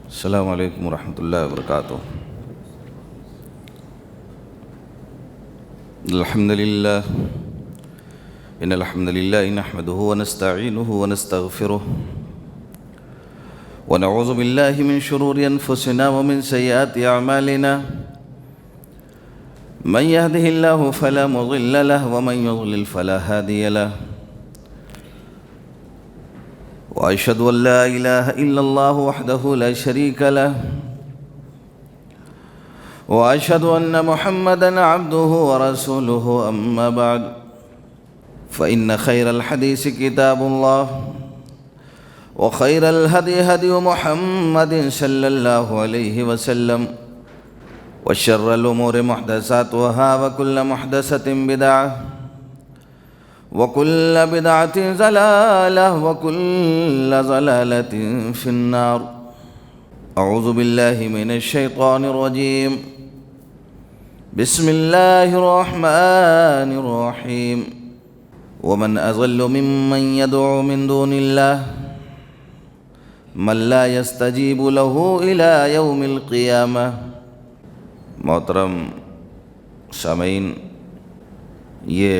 السلام علیکم ورحمۃ اللہ وبرکاتہ۔ الحمد للہ ان الحمد للہ نحمده ونستعینه ونستغفره ونعوذ باللہ من شرور انفسنا ومن سیئات اعمالنا من يهده الله فلا مضل له ومن يضلل فلا هادي له وأشهد أن لا إله إلا الله وحده لا شريك له وأشهد أن محمدًا عبده ورسوله أما بعد فإن خير الحديث كتاب الله وخير الهدي هدي محمد صلى الله عليه وسلم وشر الأمور محدثاتها وكل محدثة بدعة وكل بدعة ضلالة وكل ضلالة في النار۔ أعوذ بالله من الشيطان الرجيم، بسم الله الرحمن الرحيم۔ ومن أضل ممن يدعو من دون الله من لا يستجيب له إلى يوم القيامة۔ محترم سامعین، یہ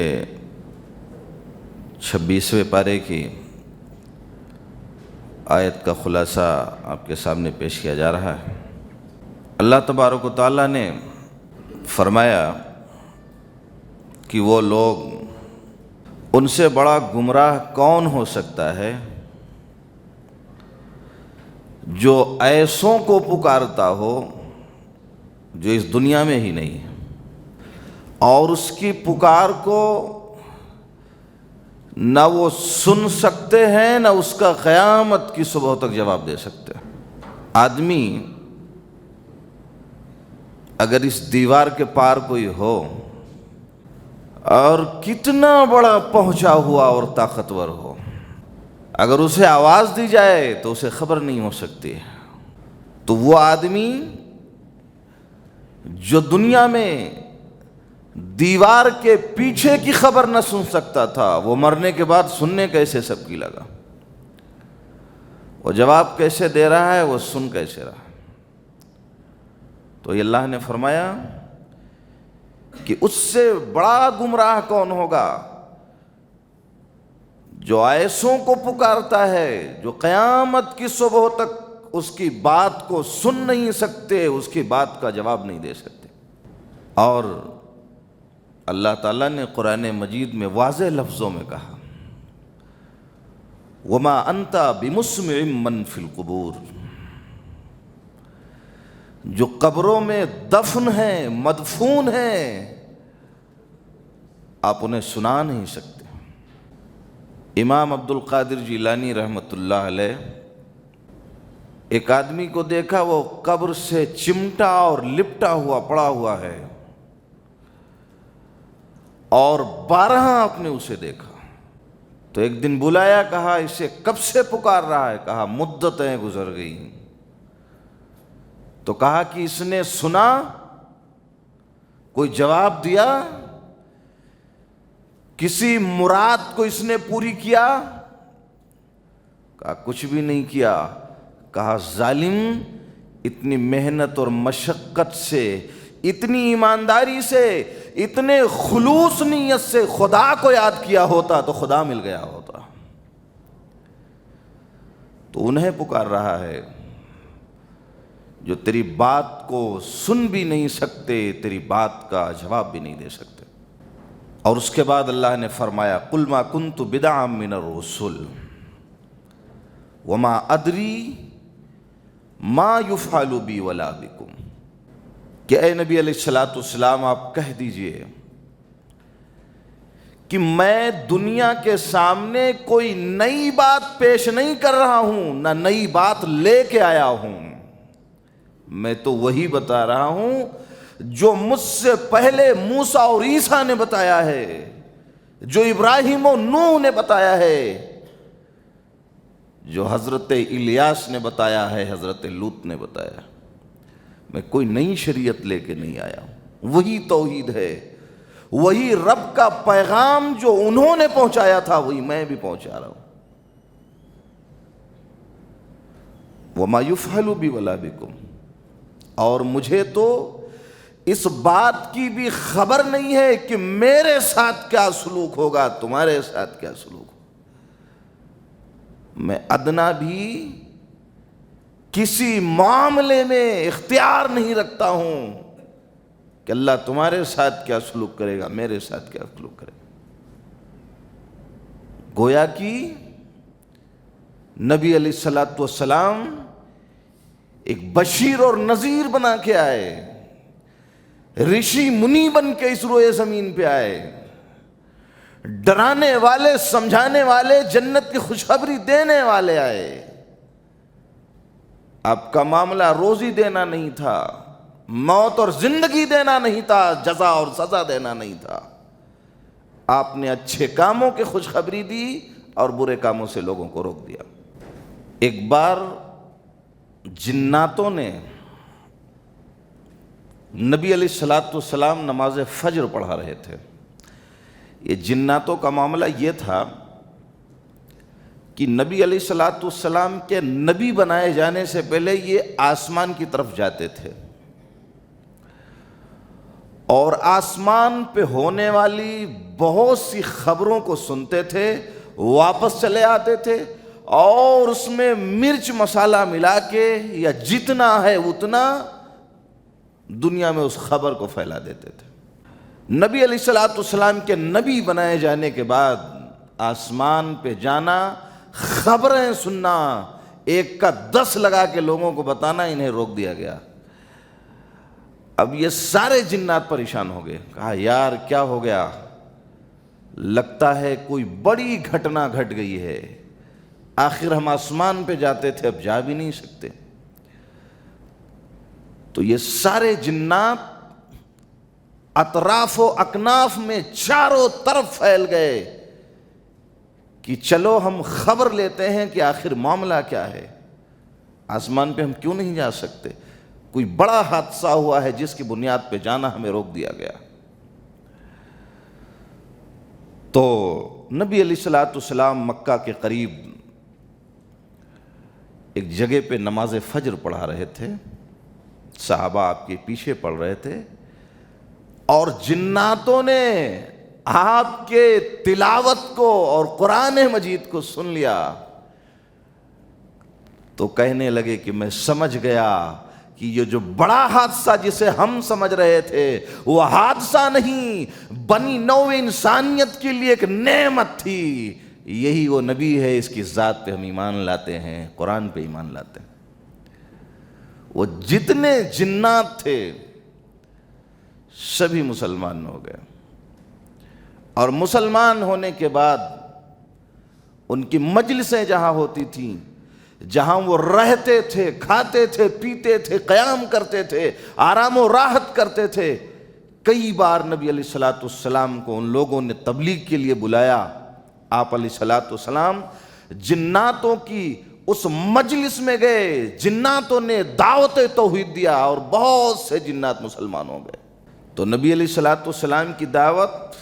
26ویں پارے کی آیت کا خلاصہ آپ کے سامنے پیش کیا جا رہا ہے۔ اللہ تبارک و تعالیٰ نے فرمایا کہ وہ لوگ، ان سے بڑا گمراہ کون ہو سکتا ہے جو ایسوں کو پکارتا ہو جو اس دنیا میں ہی نہیں ہے، اور اس کی پکار کو نہ وہ سن سکتے ہیں نہ اس کا قیامت کی صبح تک جواب دے سکتے ہیں۔ آدمی اگر اس دیوار کے پار کوئی ہو اور کتنا بڑا پہنچا ہوا اور طاقتور ہو، اگر اسے آواز دی جائے تو اسے خبر نہیں ہو سکتی، تو وہ آدمی جو دنیا میں دیوار کے پیچھے کی خبر نہ سن سکتا تھا، وہ مرنے کے بعد سننے کیسے سب کی لگا؟ وہ جواب کیسے دے رہا ہے، وہ سن کیسے رہا؟ تو یہ اللہ نے فرمایا کہ اس سے بڑا گمراہ کون ہوگا جو ایسوں کو پکارتا ہے جو قیامت کی صبح تک اس کی بات کو سن نہیں سکتے، اس کی بات کا جواب نہیں دے سکتے۔ اور اللہ تعالیٰ نے قرآن مجید میں واضح لفظوں میں کہا، وَمَا أَنْتَ بِمُسْمِعٍ مَّن فِي الْقُبُورِ، جو قبروں میں دفن ہیں، مدفون ہیں، آپ انہیں سنا نہیں سکتے۔ امام عبد القادر جیلانی رحمۃ اللہ علیہ ایک آدمی کو دیکھا، وہ قبر سے چمٹا اور لپٹا ہوا پڑا ہوا ہے، اور 12 آپ نے اسے دیکھا۔ تو ایک دن بلایا، کہا اسے کب سے پکار رہا ہے؟ کہا مدتیں گزر گئی۔ تو کہا کہ اس نے سنا، کوئی جواب دیا، کسی مراد کو اس نے پوری کیا؟ کہا کچھ بھی نہیں کیا۔ کہا ظالم، اتنی محنت اور مشقت سے، اتنی ایمانداری سے، اتنے خلوص نیت سے خدا کو یاد کیا ہوتا تو خدا مل گیا ہوتا۔ تو انہیں پکار رہا ہے جو تیری بات کو سن بھی نہیں سکتے، تیری بات کا جواب بھی نہیں دے سکتے۔ اور اس کے بعد اللہ نے فرمایا، قُلْ مَا كُنْتُ بِدْعًا مِّنَ الرُّسُلِ وَمَا أَدْرِي مَا يُفْعَلُ بِي وَلَا بِكُمْ، کہ اے نبی علیہ السلام آپ کہہ دیجئے کہ میں دنیا کے سامنے کوئی نئی بات پیش نہیں کر رہا ہوں، نہ نئی بات لے کے آیا ہوں، میں تو وہی بتا رہا ہوں جو مجھ سے پہلے موسیٰ اور عیسیٰ نے بتایا ہے، جو ابراہیم و نوح نے بتایا ہے، جو حضرت الیاس نے بتایا ہے، حضرت لوط نے بتایا۔ میں کوئی نئی شریعت لے کے نہیں آیا ہوں، وہی توحید ہے، وہی رب کا پیغام جو انہوں نے پہنچایا تھا وہی میں بھی پہنچا رہا ہوں۔ وما یفعل بی ولا بکم، اور مجھے تو اس بات کی بھی خبر نہیں ہے کہ میرے ساتھ کیا سلوک ہوگا، تمہارے ساتھ کیا سلوک ہوگا۔ میں ادنا بھی کسی معاملے میں اختیار نہیں رکھتا ہوں کہ اللہ تمہارے ساتھ کیا سلوک کرے گا، میرے ساتھ کیا سلوک کرے گا۔ گویا کہ نبی علیہ الصلوۃ والسلام ایک بشیر اور نذیر بنا کے آئے، رشی منی بن کے اس روئے زمین پہ آئے، ڈرانے والے، سمجھانے والے، جنت کی خوشخبری دینے والے آئے۔ آپ کا معاملہ روزی دینا نہیں تھا، موت اور زندگی دینا نہیں تھا، جزا اور سزا دینا نہیں تھا۔ آپ نے اچھے کاموں کی خوشخبری دی اور برے کاموں سے لوگوں کو روک دیا۔ ایک بار جناتوں نے نبی علیہ الصلوۃ والسلام نماز فجر پڑھا رہے تھے۔ یہ جناتوں کا معاملہ یہ تھا کہ نبی علیہ الصلوۃ والسلام کے نبی بنائے جانے سے پہلے یہ آسمان کی طرف جاتے تھے اور آسمان پہ ہونے والی بہت سی خبروں کو سنتے تھے، واپس چلے آتے تھے اور اس میں مرچ مسالہ ملا کے یا جتنا ہے اتنا دنیا میں اس خبر کو پھیلا دیتے تھے۔ نبی علیہ الصلوۃ والسلام کے نبی بنائے جانے کے بعد آسمان پہ جانا، خبریں سننا، ایک کا 10 لگا کے لوگوں کو بتانا، انہیں روک دیا گیا۔ اب یہ سارے جنات پریشان ہو گئے، کہا یار کیا ہو گیا، لگتا ہے کوئی بڑی گھٹنا گھٹ گئی ہے، آخر ہم آسمان پہ جاتے تھے اب جا بھی نہیں سکتے۔ تو یہ سارے جنات اطراف و اکناف میں چاروں طرف پھیل گئے کہ چلو ہم خبر لیتے ہیں کہ آخر معاملہ کیا ہے، آسمان پہ ہم کیوں نہیں جا سکتے، کوئی بڑا حادثہ ہوا ہے جس کی بنیاد پہ جانا ہمیں روک دیا گیا۔ تو نبی علیہ الصلوۃ والسلام مکہ کے قریب ایک جگہ پہ نماز فجر پڑھا رہے تھے، صحابہ آپ کے پیچھے پڑھ رہے تھے، اور جناتوں نے آپ کے تلاوت کو اور قرآن مجید کو سن لیا تو کہنے لگے کہ میں سمجھ گیا کہ یہ جو بڑا حادثہ جسے ہم سمجھ رہے تھے وہ حادثہ نہیں، بنی نوع انسانیت کے لیے ایک نعمت تھی، یہی وہ نبی ہے، اس کی ذات پہ ہم ایمان لاتے ہیں، قرآن پہ ایمان لاتے ہیں۔ وہ جتنے جنات تھے سبھی مسلمان ہو گئے، اور مسلمان ہونے کے بعد ان کی مجلسیں جہاں ہوتی تھیں، جہاں وہ رہتے تھے، کھاتے تھے، پیتے تھے، قیام کرتے تھے، آرام و راحت کرتے تھے، کئی بار نبی علیہ الصلوۃ والسلام کو ان لوگوں نے تبلیغ کے لیے بلایا۔ آپ علیہ الصلوۃ والسلام جناتوں کی اس مجلس میں گئے، جناتوں نے دعوت توحید دیا اور بہت سے جنات مسلمان ہو گئے۔ تو نبی علیہ الصلوۃ والسلام کی دعوت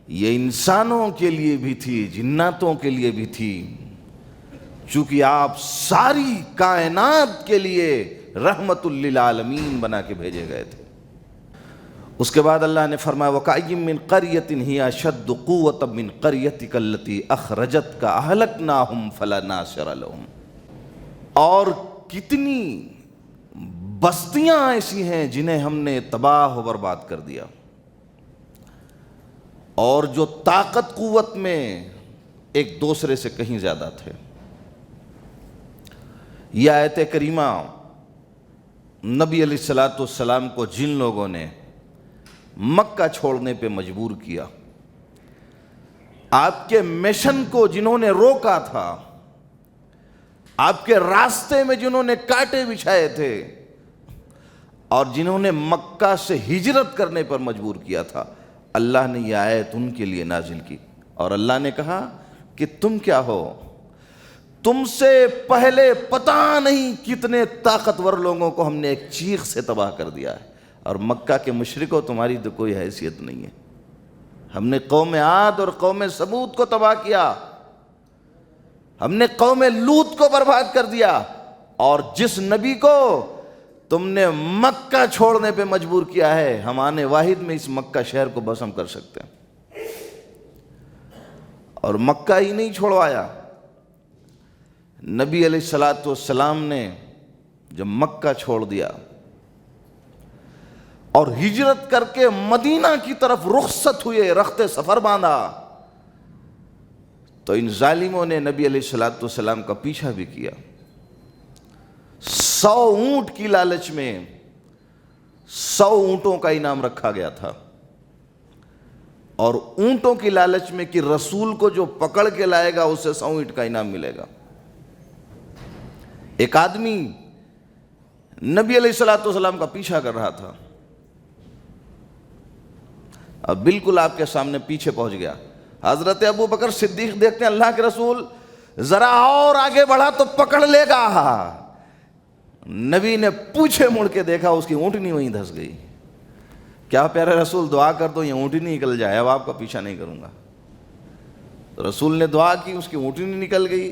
یہ انسانوں کے لیے بھی تھی، جناتوں کے لیے بھی تھی، چونکہ آپ ساری کائنات کے لیے رحمت للعالمین بنا کے بھیجے گئے تھے۔ اس کے بعد اللہ نے فرمایا وَكَأَيٍّ مِّن قَرْيَةٍ هِيَ أَشَدُّ قُوَّةً مِّن قَرْيَتِكَ الَّتِي أَخْرَجَتْكَ أَهْلَكْنَاهُمْ فَلَا نَاصِرَ لَهُمْ، اور کتنی بستیاں ایسی ہیں جنہیں ہم نے تباہ و برباد کر دیا، اور جو طاقت قوت میں ایک دوسرے سے کہیں زیادہ تھے۔ یہ آیت کریمہ نبی علیہ الصلوۃ والسلام کو جن لوگوں نے مکہ چھوڑنے پہ مجبور کیا، آپ کے مشن کو جنہوں نے روکا تھا، آپ کے راستے میں جنہوں نے کانٹے بچھائے تھے، اور جنہوں نے مکہ سے ہجرت کرنے پر مجبور کیا تھا، اللہ نے یہ آیت ان کے لیے نازل کی، اور اللہ نے کہا کہ تم کیا ہو، تم سے پہلے پتہ نہیں کتنے طاقتور لوگوں کو ہم نے ایک چیخ سے تباہ کر دیا ہے، اور مکہ کے مشرکوں تمہاری تو کوئی حیثیت نہیں ہے، ہم نے قوم عاد اور قوم ثمود کو تباہ کیا، ہم نے قوم لوط کو برباد کر دیا، اور جس نبی کو تم نے مکہ چھوڑنے پہ مجبور کیا ہے، ہم آنے واحد میں اس مکہ شہر کو بس ہم کر سکتے ہیں۔ اور مکہ ہی نہیں چھوڑوایا، نبی علیہ الصلوۃ والسلام نے جب مکہ چھوڑ دیا اور ہجرت کر کے مدینہ کی طرف رخصت ہوئے، رخت سفر باندھا، تو ان ظالموں نے نبی علیہ الصلوۃ والسلام کا پیچھا بھی کیا۔ 100 اونٹ کی لالچ میں 100 اونٹوں کا انعام رکھا گیا تھا، اور اونٹوں کی لالچ میں کہ رسول کو جو پکڑ کے لائے گا اسے 100 اونٹ کا انعام ملے گا۔ ایک آدمی نبی علیہ الصلوۃ والسلام کا پیچھا کر رہا تھا، اب بالکل آپ کے سامنے پیچھے پہنچ گیا۔ حضرت ابو بکر صدیق دیکھتے ہیں اللہ کے رسول ذرا اور آگے بڑھا تو پکڑ لے گا۔ نبی نے پیچھے مڑ کے دیکھا، اس کی اونٹنی وہیں دھس گئی۔ کیا پیارے رسول دعا کر دو یہ اونٹنی نکل جائے، اب آپ کا پیچھا نہیں کروں گا۔ تو رسول نے دعا کی، اس کی اونٹنی نکل گئی۔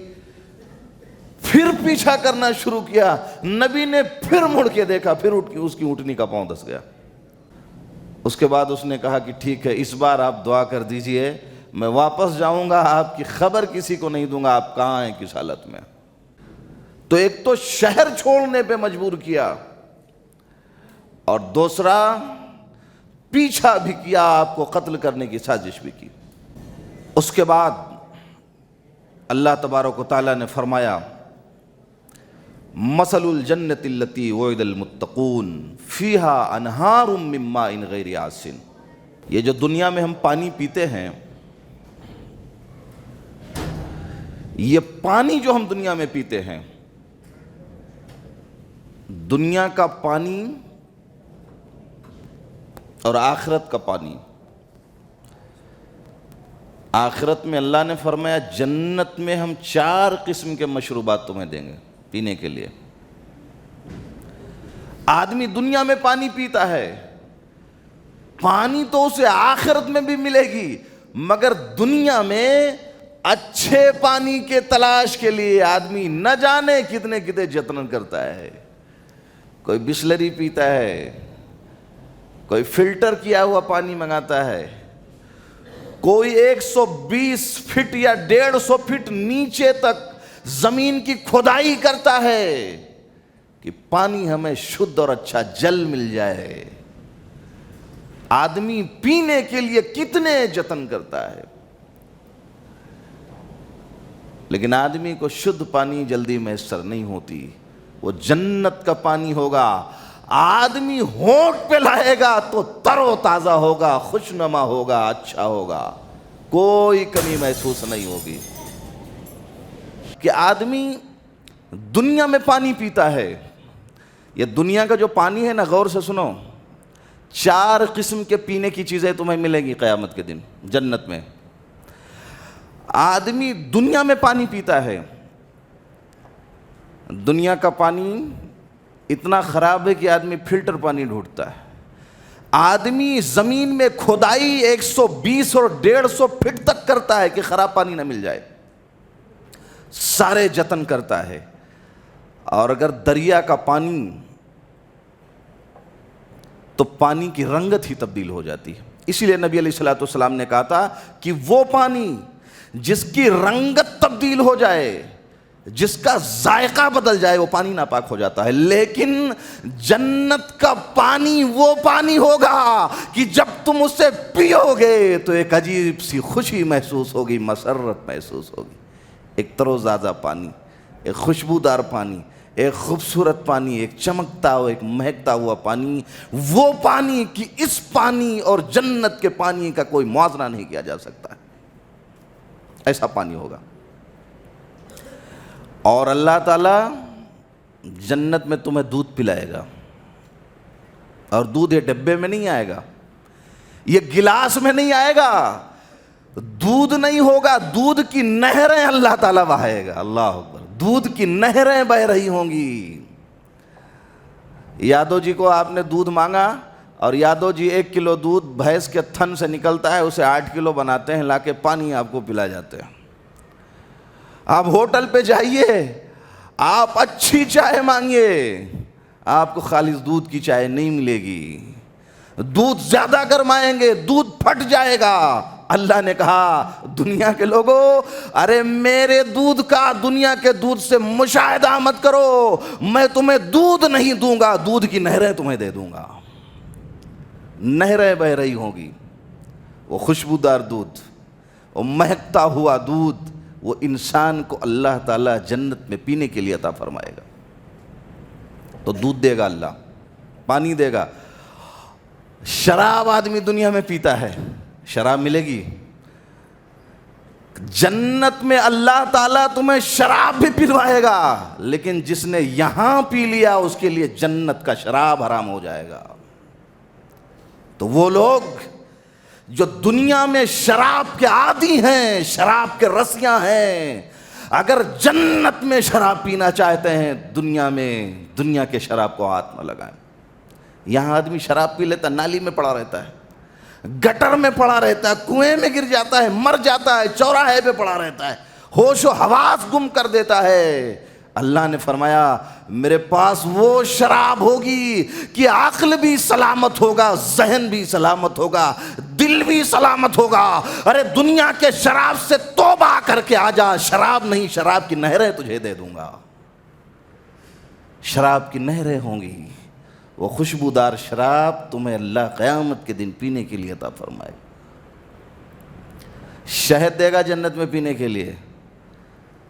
پھر پیچھا کرنا شروع کیا، نبی نے پھر مڑ کے دیکھا، پھر اس کی اونٹنی کا پاؤں دھس گیا۔ اس کے بعد اس نے کہا کہ ٹھیک ہے اس بار آپ دعا کر دیجئے، میں واپس جاؤں گا، آپ کی خبر کسی کو نہیں دوں گا آپ کہاں ہیں، کس حالت میں۔ تو ایک تو شہر چھوڑنے پہ مجبور کیا، اور دوسرا پیچھا بھی کیا، آپ کو قتل کرنے کی سازش بھی کی۔ اس کے بعد اللہ تبارک و تعالیٰ نے فرمایا مثل الجنت التی وعد المتقون فیہا انہار من ماء غیر آسن۔ یہ جو دنیا میں ہم پانی پیتے ہیں، یہ پانی جو ہم دنیا میں پیتے ہیں، دنیا کا پانی اور آخرت کا پانی، آخرت میں اللہ نے فرمایا جنت میں ہم 4 قسم کے مشروبات تمہیں دیں گے پینے کے لیے۔ آدمی دنیا میں پانی پیتا ہے، پانی تو اسے آخرت میں بھی ملے گی، مگر دنیا میں اچھے پانی کے تلاش کے لیے آدمی نہ جانے کتنے جتن کرتا ہے۔ کوئی بسلری پیتا ہے، کوئی فلٹر کیا ہوا پانی منگاتا ہے، کوئی 120 فٹ یا 150 فٹ نیچے تک زمین کی کھدائی کرتا ہے کہ پانی ہمیں شدھ اور اچھا جل مل جائے۔ آدمی پینے کے لیے کتنے جتن کرتا ہے، لیکن آدمی کو شدھ پانی جلدی میسر نہیں ہوتی۔ وہ جنت کا پانی ہوگا، آدمی ہونٹ پہ لائے گا تو تر و تازہ ہوگا، خوشنما ہوگا، اچھا ہوگا، کوئی کمی محسوس نہیں ہوگی۔ کہ آدمی دنیا میں پانی پیتا ہے، یہ دنیا کا جو پانی ہے نا، غور سے سنو، 4 قسم کے پینے کی چیزیں تمہیں ملیں گی قیامت کے دن جنت میں۔ آدمی دنیا میں پانی پیتا ہے، دنیا کا پانی اتنا خراب ہے کہ آدمی فلٹر پانی ڈھونڈتا ہے۔ آدمی زمین میں کھدائی 120 اور 150 فٹ تک کرتا ہے کہ خراب پانی نہ مل جائے، سارے جتن کرتا ہے۔ اور اگر دریا کا پانی، تو پانی کی رنگت ہی تبدیل ہو جاتی ہے۔ اسی لیے نبی علیہ الصلوۃ والسلام نے کہا تھا کہ وہ پانی جس کی رنگت تبدیل ہو جائے، جس کا ذائقہ بدل جائے، وہ پانی ناپاک ہو جاتا ہے۔ لیکن جنت کا پانی وہ پانی ہوگا کہ جب تم اسے پیو گے تو ایک عجیب سی خوشی محسوس ہوگی، مسرت محسوس ہوگی۔ ایک تروتازہ پانی، ایک خوشبودار پانی، ایک خوبصورت پانی، ایک چمکتا ہوا، ایک مہکتا ہوا پانی، وہ پانی کہ اس پانی اور جنت کے پانی کا کوئی موازنہ نہیں کیا جا سکتا، ایسا پانی ہوگا۔ اور اللہ تعالیٰ جنت میں تمہیں دودھ پلائے گا، اور دودھ یہ ڈبے میں نہیں آئے گا، یہ گلاس میں نہیں آئے گا، دودھ نہیں ہوگا، دودھ کی نہریں اللہ تعالیٰ بہائے گا۔ اللہ اکبر، دودھ کی نہریں بہ رہی ہوں گی۔ یادو جی کو آپ نے دودھ مانگا، اور یادو جی 1 کلو دودھ بھینس کے تھن سے نکلتا ہے، اسے 8 کلو بناتے ہیں، لا کے پانی آپ کو پلا جاتے ہیں۔ آپ ہوٹل پہ جائیے، آپ اچھی چائے مانگیے، آپ کو خالص دودھ کی چائے نہیں ملے گی، دودھ زیادہ گرمائیں گے دودھ پھٹ جائے گا۔ اللہ نے کہا دنیا کے لوگوں، ارے میرے دودھ کا دنیا کے دودھ سے مشاہدہ مت کرو، میں تمہیں دودھ نہیں دوں گا، دودھ کی نہریں تمہیں دے دوں گا، نہریں بہ رہی ہوں گی، وہ خوشبودار دودھ، وہ مہکتا ہوا دودھ، وہ انسان کو اللہ تعالیٰ جنت میں پینے کے لیے عطا فرمائے گا۔ تو دودھ دے گا اللہ، پانی دے گا۔ شراب آدمی دنیا میں پیتا ہے، شراب ملے گی؟ جنت میں اللہ تعالیٰ تمہیں شراب بھی پلوائے گا، لیکن جس نے یہاں پی لیا اس کے لیے جنت کا شراب حرام ہو جائے گا۔ تو وہ لوگ جو دنیا میں شراب کے عادی ہیں، شراب کے رسیاں ہیں، اگر جنت میں شراب پینا چاہتے ہیں، دنیا میں دنیا کے شراب کو ہاتھ نہ لگائیں۔ یہاں آدمی شراب پی لیتا، نالی میں پڑا رہتا ہے، گٹر میں پڑا رہتا ہے، کنویں میں گر جاتا ہے، مر جاتا ہے، چوراہے پہ پڑا رہتا ہے، ہوش و حواس گم کر دیتا ہے۔ اللہ نے فرمایا میرے پاس وہ شراب ہوگی کہ عقل بھی سلامت ہوگا، ذہن بھی سلامت ہوگا، دل بھی سلامت ہوگا۔ ارے دنیا کے شراب سے توبہ کر کے آ جا، شراب نہیں، شراب کی نہریں تجھے دے دوں گا، شراب کی نہریں ہوں گی، وہ خوشبودار شراب تمہیں اللہ قیامت کے دن پینے کے لیے عطا فرمائے۔ شہد دے گا جنت میں پینے کے لیے،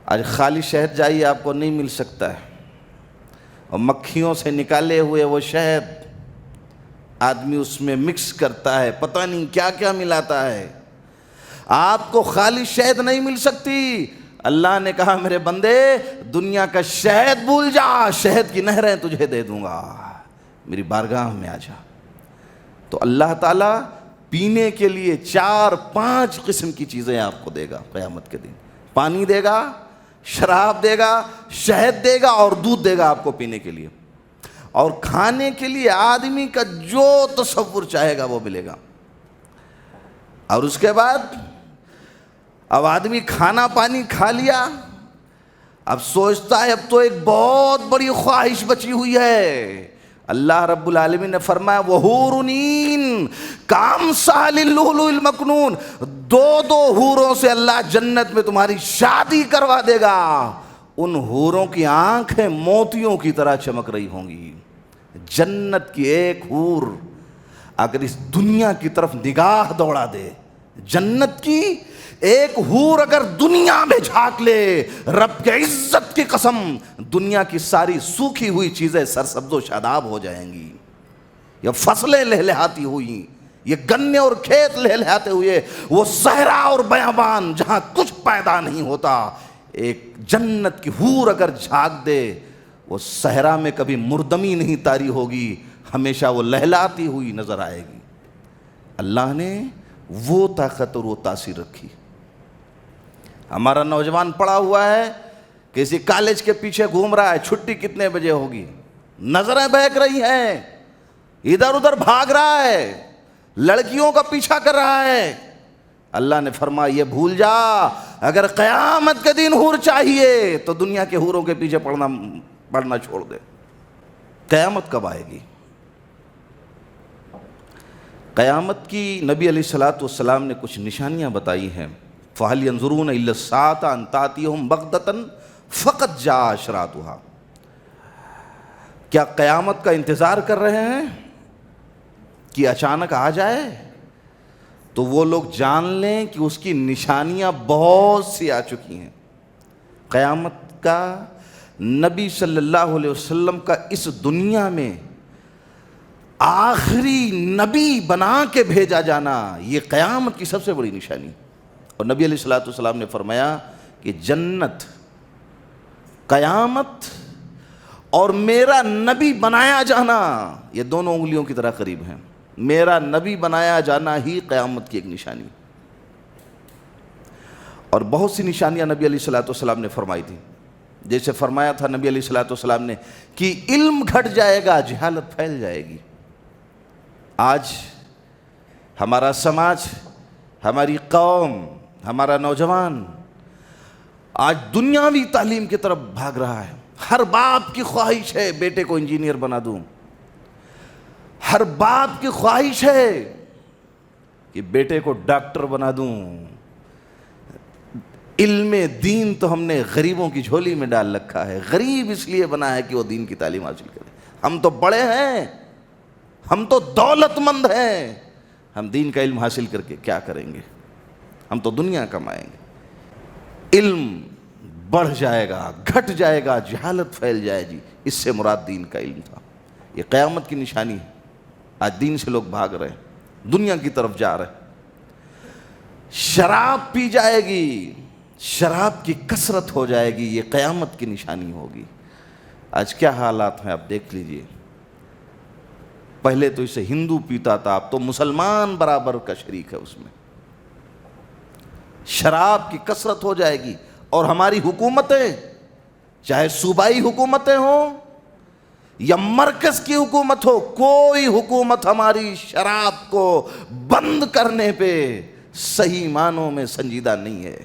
آج خالی شہد جائیے آپ کو نہیں مل سکتا ہے، اور مکھیوں سے نکالے ہوئے وہ شہد آدمی اس میں مکس کرتا ہے، پتہ نہیں کیا کیا ملاتا ہے، آپ کو خالی شہد نہیں مل سکتی۔ اللہ نے کہا میرے بندے دنیا کا شہد بھول جا، شہد کی نہریں تجھے دے دوں گا، میری بارگاہ میں آ جا۔ تو اللہ تعالیٰ پینے کے لیے 4-5 قسم کی چیزیں آپ کو دے گا قیامت کے دن، پانی دے گا، شراب دے گا، شہد دے گا اور دودھ دے گا آپ کو پینے کے لیے، اور کھانے کے لیے آدمی کا جو تصور چاہے گا وہ ملے گا۔ اور اس کے بعد اب آدمی کھانا پانی کھا لیا، اب سوچتا ہے اب تو ایک بہت بڑی خواہش بچی ہوئی ہے۔ اللہ رب العالمین نے فرمایا وَحُورٌ عِین کَأَمْثَالِ اللُّؤْلُؤِ الْمَكْنُونِ، 2 حوروں سے اللہ جنت میں تمہاری شادی کروا دے گا، ان حوروں کی آنکھیں موتیوں کی طرح چمک رہی ہوں گی۔ جنت کی ایک حور اگر اس دنیا کی طرف نگاہ دوڑا دے، جنت کی ایک حور اگر دنیا میں جھانک لے، رب کے عزت کی قسم دنیا کی ساری سوکھی ہوئی چیزیں سرسبز و شاداب ہو جائیں گی، یہ فصلیں لہلہاتی ہوئی، یہ گنے اور کھیت لہلہاتے ہوئے، وہ صحرا اور بیابان جہاں کچھ پیدا نہیں ہوتا، ایک جنت کی حور اگر جھانک دے، وہ صحرا میں کبھی مردمی نہیں طاری ہوگی، ہمیشہ وہ لہلاتی ہوئی نظر آئے گی۔ اللہ نے وہ طاقت اور وہ تاثیر رکھی۔ ہمارا نوجوان پڑا ہوا ہے، کسی کالج کے پیچھے گھوم رہا ہے، چھٹی کتنے بجے ہوگی، نظریں بہک رہی ہیں، ادھر ادھر بھاگ رہا ہے، لڑکیوں کا پیچھا کر رہا ہے۔ اللہ نے فرمایا یہ بھول جا، اگر قیامت کے دن حور چاہیے تو دنیا کے حوروں کے پیچھے پڑنا چھوڑ دے۔ قیامت کب آئے گی؟ قیامت کی نبی علیہ الصلوۃ والسلام نے کچھ نشانیاں بتائی ہیں۔ فَهَلْ يَنظُرُونَ إِلَّا السَّاعَةَ أَن تَأْتِيَهُمْ بَغْتَةً فَقَدْ جَاءَ أَشْرَاطُهَا، کیا قیامت کا انتظار کر رہے ہیں کہ اچانک آ جائے؟ تو وہ لوگ جان لیں کہ اس کی نشانیاں بہت سی آ چکی ہیں۔ قیامت کا نبی صلی اللہ علیہ وسلم کا اس دنیا میں آخری نبی بنا کے بھیجا جانا، یہ قیامت کی سب سے بڑی نشانی۔ اور نبی علیہ الصلوۃ والسلام نے فرمایا کہ جنت، قیامت اور میرا نبی بنایا جانا یہ دونوں انگلیوں کی طرح قریب ہیں۔ میرا نبی بنایا جانا ہی قیامت کی ایک نشانی، اور بہت سی نشانیاں نبی علیہ الصلوۃ والسلام نے فرمائی تھی۔ جیسے فرمایا تھا نبی علیہ الصلوۃ والسلام نے کہ علم گھٹ جائے گا، جہالت پھیل جائے گی۔ آج ہمارا سماج، ہماری قوم، ہمارا نوجوان آج دنیاوی تعلیم کی طرف بھاگ رہا ہے. ہر باپ کی خواہش ہے بیٹے کو انجینئر بنا دوں، ہر باپ کی خواہش ہے کہ بیٹے کو ڈاکٹر بنا دوں. علم دین تو ہم نے غریبوں کی جھولی میں ڈال رکھا ہے. غریب اس لیے بنا ہے کہ وہ دین کی تعلیم حاصل کرے. ہم تو بڑے ہیں، ہم تو دولت مند ہیں، ہم دین کا علم حاصل کر کے کیا کریں گے؟ ہم تو دنیا کمائیں گے. علم بڑھ جائے گا، گھٹ جائے گا، جہالت پھیل جائے گی. اس سے مراد دین کا علم تھا. یہ قیامت کی نشانی ہے. آج دین سے لوگ بھاگ رہے ہیں، دنیا کی طرف جا رہے ہیں. شراب پی جائے گی، شراب کی کثرت ہو جائے گی، یہ قیامت کی نشانی ہوگی. آج کیا حالات ہیں آپ دیکھ لیجئے. پہلے تو اسے ہندو پیتا تھا، اب تو مسلمان برابر کا شریک ہے اس میں. شراب کی کثرت ہو جائے گی. اور ہماری حکومتیں، چاہے صوبائی حکومتیں ہوں یا مرکز کی حکومت ہو، کوئی حکومت ہماری شراب کو بند کرنے پہ صحیح معنوں میں سنجیدہ نہیں ہے.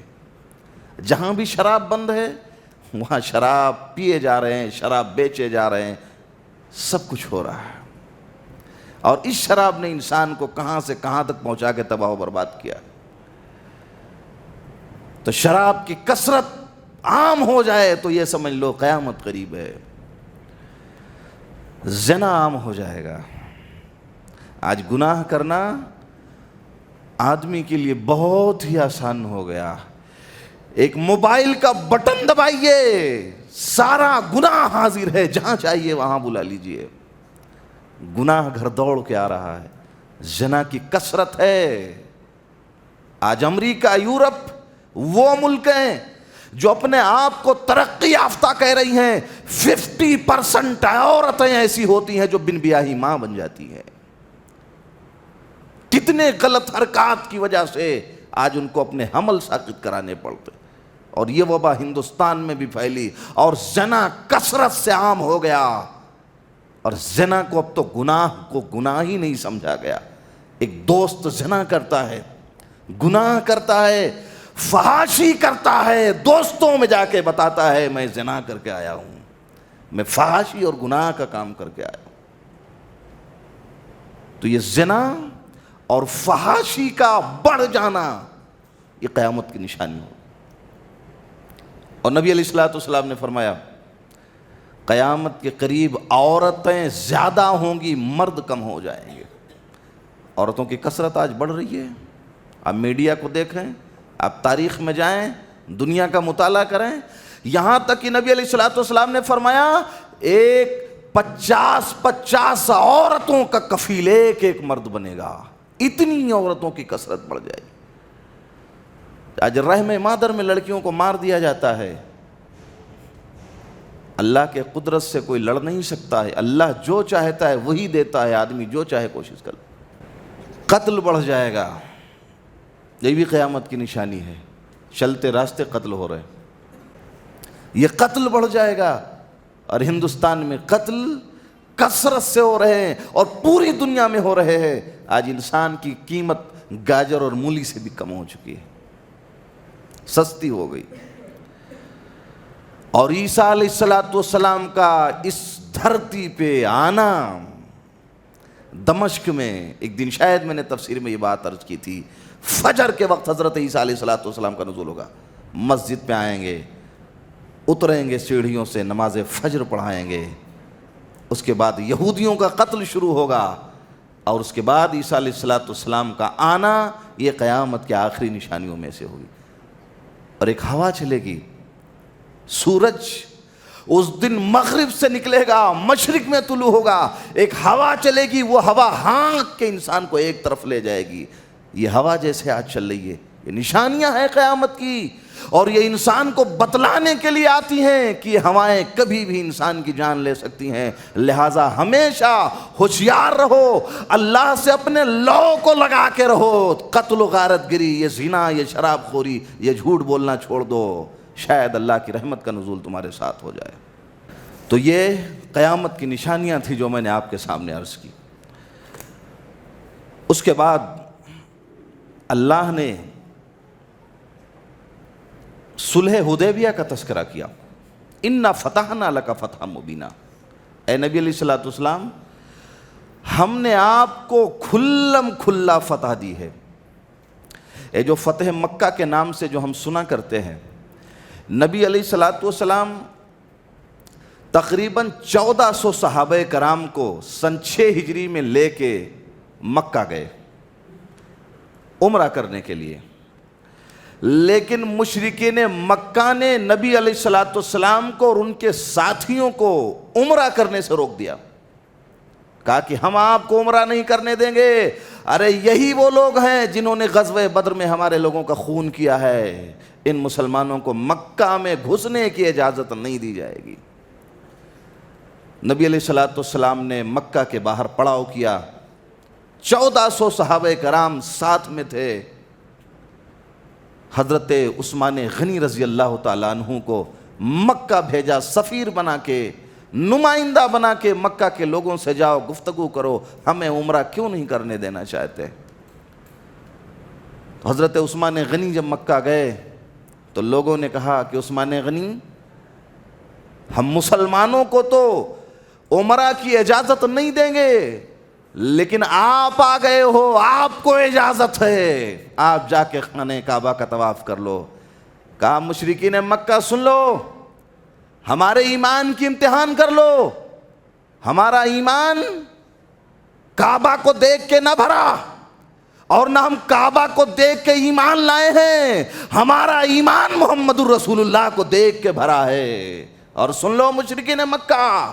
جہاں بھی شراب بند ہے وہاں شراب پیے جا رہے ہیں، شراب بیچے جا رہے ہیں، سب کچھ ہو رہا ہے. اور اس شراب نے انسان کو کہاں سے کہاں تک پہنچا کے تباہ و برباد کیا. تو شراب کی کثرت عام ہو جائے تو یہ سمجھ لو قیامت قریب ہے. زنا عام ہو جائے گا. آج گناہ کرنا آدمی کے لیے بہت ہی آسان ہو گیا. ایک موبائل کا بٹن دبائیے، سارا گناہ حاضر ہے، جہاں چاہیے وہاں بلا لیجئے. گناہ گھر دوڑ کے آ رہا ہے. زنا کی کثرت ہے. آج امریکہ، یورپ وہ ملک ہیں جو اپنے آپ کو ترقی یافتہ کہہ رہی ہیں. 50% عورتیں ایسی ہوتی ہیں جو بن بیاہی ماں بن جاتی ہیں. کتنے غلط حرکات کی وجہ سے آج ان کو اپنے حمل ساقط کرانے پڑتے. اور یہ وبا ہندوستان میں بھی پھیلی اور زنا کثرت سے عام ہو گیا. اور زنا کو اب تو گناہ کو گناہ ہی نہیں سمجھا گیا. ایک دوست زنا کرتا ہے، گناہ کرتا ہے، فحاشی کرتا ہے، دوستوں میں جا کے بتاتا ہے میں زنا کر کے آیا ہوں، میں فحاشی اور گناہ کا کام کر کے آیا ہوں. تو یہ زنا اور فحاشی کا بڑھ جانا یہ قیامت کی نشانی ہو. اور نبی علیہ الصلوۃ نے فرمایا قیامت کے قریب عورتیں زیادہ ہوں گی، مرد کم ہو جائیں گے. عورتوں کی کثرت آج بڑھ رہی ہے. آپ میڈیا کو دیکھیں، آپ تاریخ میں جائیں، دنیا کا مطالعہ کریں. یہاں تک کہ نبی علیہ الصلوۃ نے فرمایا ایک 50 عورتوں کا کفیل ایک مرد بنے گا. اتنی عورتوں کی کثرت بڑھ جائے گی. آج رحم مادر میں لڑکیوں کو مار دیا جاتا ہے. اللہ کے قدرت سے کوئی لڑ نہیں سکتا ہے. اللہ جو چاہتا ہے وہی دیتا ہے، آدمی جو چاہے کوشش کر. قتل بڑھ جائے گا، یہ بھی قیامت کی نشانی ہے. چلتے راستے قتل ہو رہے، یہ قتل بڑھ جائے گا. اور ہندوستان میں قتل کثرت سے ہو رہے ہیں اور پوری دنیا میں ہو رہے ہیں. آج انسان کی قیمت گاجر اور مولی سے بھی کم ہو چکی ہے، سستی ہو گئی. اور عیسیٰ علیہ السلام کا اس دھرتی پہ آنا، دمشق میں ایک دن شاید میں نے تفسیر میں یہ بات عرض کی تھی، فجر کے وقت حضرت عیسیٰ علیہ السلام کا نزول ہوگا. مسجد پہ آئیں گے، اتریں گے سیڑھیوں سے، نماز فجر پڑھائیں گے. اس کے بعد یہودیوں کا قتل شروع ہوگا. اور اس کے بعد عیسیٰ علیہ السلام کا آنا یہ قیامت کے آخری نشانیوں میں سے ہوگی. اور ایک ہوا چلے گی، سورج اس دن مغرب سے نکلے گا، مشرق میں طلوع ہوگا. ایک ہوا چلے گی، وہ ہوا ہانک کے انسان کو ایک طرف لے جائے گی. یہ ہوا جیسے آج چل رہی ہے، یہ نشانیاں ہیں قیامت کی. اور یہ انسان کو بتلانے کے لیے آتی ہیں کہ یہ ہوائیں کبھی بھی انسان کی جان لے سکتی ہیں. لہٰذا ہمیشہ ہوشیار رہو، اللہ سے اپنے لو کو لگا کے رہو. قتل و غارت گری، یہ زنا، یہ شراب خوری، یہ جھوٹ بولنا چھوڑ دو. شاید اللہ کی رحمت کا نزول تمہارے ساتھ ہو جائے. تو یہ قیامت کی نشانیاں تھیں جو میں نے آپ کے سامنے عرض کی. اس کے بعد اللہ نے صلح حدیبیہ کا تذکرہ کیا، انا فتحنا لک فتحا مبینا، اے نبی علیہ الصلوۃ والسلام ہم نے آپ کو کھلم کھلا فتح دی ہے۔ یہ جو فتح مکہ کے نام سے جو ہم سنا کرتے ہیں، نبی علیہ الصلوۃ والسلام تقریباً 1400 صحابہ کرام کو سن 6 ہجری میں لے کے مکہ گئے عمرہ کرنے کے لیے، لیکن مشرکین مکہ نے نبی علیہ الصلوۃ والسلام کو اور ان کے ساتھیوں کو عمرہ کرنے سے روک دیا، کہا کہ ہم آپ کو عمرہ نہیں کرنے دیں گے، ارے یہی وہ لوگ ہیں جنہوں نے غزوہ بدر میں ہمارے لوگوں کا خون کیا ہے، ان مسلمانوں کو مکہ میں گھسنے کی اجازت نہیں دی جائے گی۔ نبی علیہ الصلوۃ والسلام نے مکہ کے باہر پڑاؤ کیا، 1400 صحابہ کرام ساتھ میں تھے، حضرت عثمان غنی رضی اللہ تعالیٰ عنہ کو مکہ بھیجا، سفیر بنا کے، نمائندہ بنا کے، مکہ کے لوگوں سے جاؤ گفتگو کرو، ہمیں عمرہ کیوں نہیں کرنے دینا چاہتے؟ تو حضرت عثمان غنی جب مکہ گئے تو لوگوں نے کہا کہ عثمان غنی ہم مسلمانوں کو تو عمرہ کی اجازت نہیں دیں گے، لیکن آپ آ گئے ہو، آپ کو اجازت ہے، آپ جا کے خانہ کعبہ کا طواف کر لو۔ کہا مشرکین مکہ سن لو، ہمارے ایمان کی امتحان کر لو، ہمارا ایمان کعبہ کو دیکھ کے نہ بھرا، اور نہ ہم کعبہ کو دیکھ کے ایمان لائے ہیں، ہمارا ایمان محمد الرسول اللہ کو دیکھ کے بھرا ہے۔ اور سن لو مشرکین مکہ،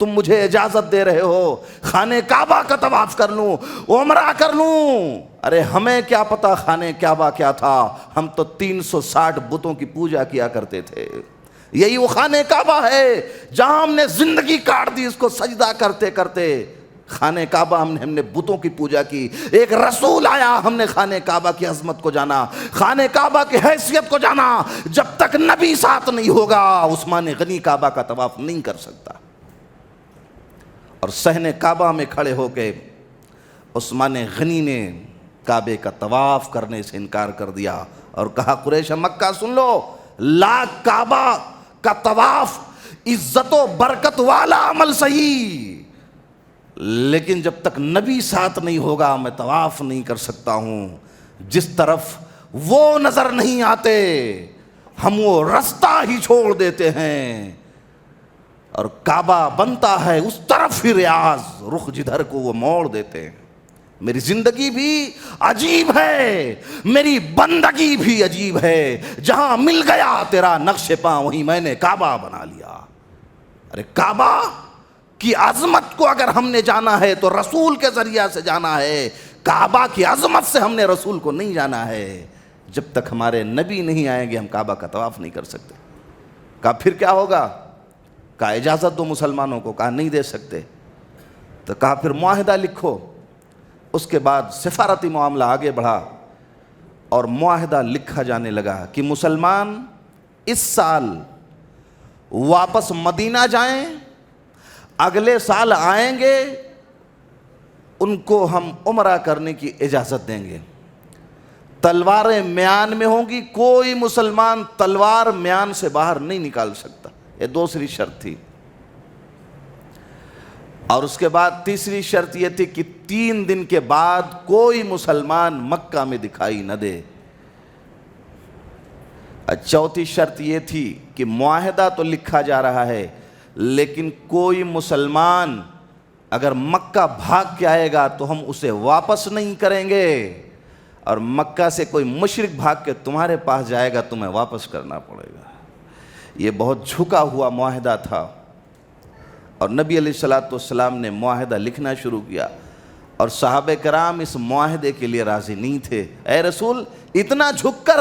تم مجھے اجازت دے رہے ہو خانہ کعبہ کا طواف کر لوں، عمرہ کر لوں، ارے ہمیں کیا پتا خانہ کعبہ کیا تھا، ہم تو 360 بتوں کی پوجا کیا کرتے تھے، یہی وہ خانہ کعبہ ہے جہاں ہم نے زندگی کاٹ دی اس کو سجدہ کرتے کرتے۔ خانہ کعبہ ہم نے بتوں کی پوجا کی، ایک رسول آیا، ہم نے خانہ کعبہ کی عظمت کو جانا، خانہ کعبہ کی حیثیت کو جانا، جب تک نبی ساتھ نہیں ہوگا عثمان غنی کعبہ کا طواف نہیں کر سکتا۔ اور صحن کعبہ میں کھڑے ہو کے عثمان غنی نے کعبے کا طواف کرنے سے انکار کر دیا اور کہا قریش مکہ سن لو، لا کعبہ کا طواف عزت و برکت والا عمل صحیح، لیکن جب تک نبی ساتھ نہیں ہوگا میں طواف نہیں کر سکتا ہوں، جس طرف وہ نظر نہیں آتے ہم وہ رستہ ہی چھوڑ دیتے ہیں، اور کعبہ بنتا ہے اس طرف ہی ریاض، رخ جدھر کو وہ موڑ دیتے ہیں۔ میری زندگی بھی عجیب ہے، میری بندگی بھی عجیب ہے، جہاں مل گیا تیرا نقش پاں وہیں میں نے کعبہ بنا لیا۔ ارے کعبہ کی عظمت کو اگر ہم نے جانا ہے تو رسول کے ذریعہ سے جانا ہے، کعبہ کی عظمت سے ہم نے رسول کو نہیں جانا ہے، جب تک ہمارے نبی نہیں آئیں گے ہم کعبہ کا طواف نہیں کر سکتے۔ کہا پھر کیا ہوگا؟ کہا اجازت دو مسلمانوں کو، کہا نہیں دے سکتے، تو کہا پھر معاہدہ لکھو۔ اس کے بعد سفارتی معاملہ آگے بڑھا اور معاہدہ لکھا جانے لگا کہ مسلمان اس سال واپس مدینہ جائیں، اگلے سال آئیں گے ان کو ہم عمرہ کرنے کی اجازت دیں گے، تلواریں میان میں ہوں گی، کوئی مسلمان تلوار میان سے باہر نہیں نکال سکتا، یہ دوسری شرط تھی۔ اور اس کے بعد تیسری شرط یہ تھی کہ 3 دن کے بعد کوئی مسلمان مکہ میں دکھائی نہ دے۔ چوتھی شرط یہ تھی کہ معاہدہ تو لکھا جا رہا ہے لیکن کوئی مسلمان اگر مکہ بھاگ کے آئے گا تو ہم اسے واپس نہیں کریں گے، اور مکہ سے کوئی مشرک بھاگ کے تمہارے پاس جائے گا تمہیں واپس کرنا پڑے گا۔ یہ بہت جھکا ہوا معاہدہ تھا، اور نبی علیہ الصلوۃ والسلام نے معاہدہ لکھنا شروع کیا، اور صحابہ کرام اس معاہدے کے لیے راضی نہیں تھے۔ اے رسول اتنا جھک کر،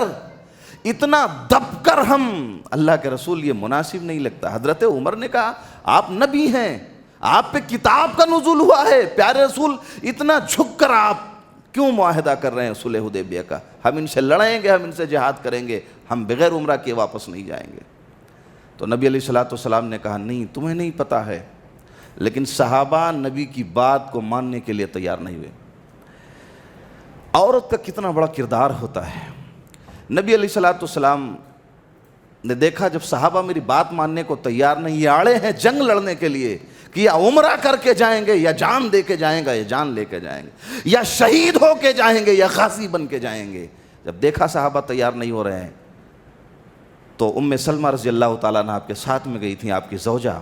اتنا دب کر ہم، اللہ کے رسول یہ مناسب نہیں لگتا۔ حضرت عمر نے کہا آپ نبی ہیں، آپ پہ کتاب کا نزول ہوا ہے، پیارے رسول اتنا جھک کر آپ کیوں معاہدہ کر رہے ہیں صلح حدیبیہ کا؟ ہم ان سے لڑیں گے، ہم ان سے جہاد کریں گے، ہم بغیر عمرہ کیے واپس نہیں جائیں گے۔ تو نبی علیہ الصلوۃ والسلام نے کہا نہیں تمہیں نہیں پتہ ہے، لیکن صحابہ نبی کی بات کو ماننے کے لیے تیار نہیں ہوئے۔ عورت کا کتنا بڑا کردار ہوتا ہے۔ نبی علیہ الصلوۃ والسلام نے دیکھا جب صحابہ میری بات ماننے کو تیار نہیں، یہ آڑے ہیں جنگ لڑنے کے لیے کہ یا عمرہ کر کے جائیں گے یا جان دے کے جائیں گے، یا جان لے کے جائیں گے، یا شہید ہو کے جائیں گے یا غازی بن کے جائیں گے، جب دیکھا صحابہ تیار نہیں ہو رہے ہیں تو ام سلمہ رضی اللہ تعالیٰ عنہ آپ کے ساتھ میں گئی تھیں، آپ کی زوجہ.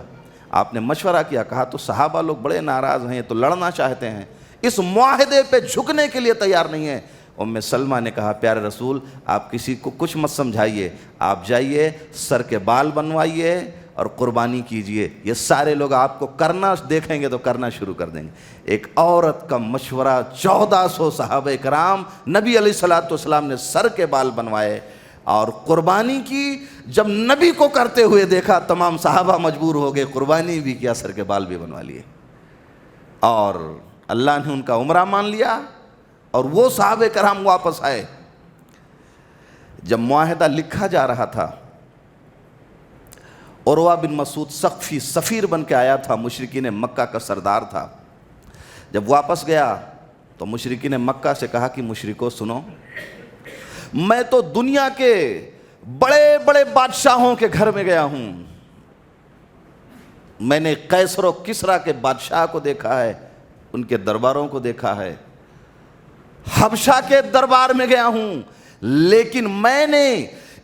آپ نے مشورہ کیا، کہا تو صحابہ لوگ بڑے ناراض ہیں، تو لڑنا چاہتے ہیں، اس معاہدے پہ جھکنے کے لیے تیار نہیں ہیں. ام سلمہ نے کہا پیارے رسول آپ کسی کو کچھ مت سمجھائیے، آپ جائیے سر کے بال بنوائیے اور قربانی کیجئے، یہ سارے لوگ آپ کو کرنا دیکھیں گے تو کرنا شروع کر دیں گے. ایک عورت کا مشورہ، 1400 صحابہ کرام، نبی علیہ الصلوۃ والسلام نے سر کے بال بنوائے اور قربانی کی. جب نبی کو کرتے ہوئے دیکھا تمام صحابہ مجبور ہو گئے، قربانی بھی کیا، سر کے بال بھی بنوا لیے، اور اللہ نے ان کا عمرہ مان لیا اور وہ صحابہ کرام واپس آئے. جب معاہدہ لکھا جا رہا تھا، عروہ بن مسعود ثقفی سفیر بن کے آیا تھا، مشرکین مکہ کا سردار تھا. جب واپس گیا تو مشرکین مکہ سے کہا کہ مشرکو سنو، میں تو دنیا کے بڑے بڑے بادشاہوں کے گھر میں گیا ہوں، میں نے قیصر و کسریٰ کے بادشاہ کو دیکھا ہے، ان کے درباروں کو دیکھا ہے، حبشہ کے دربار میں گیا ہوں، لیکن میں نے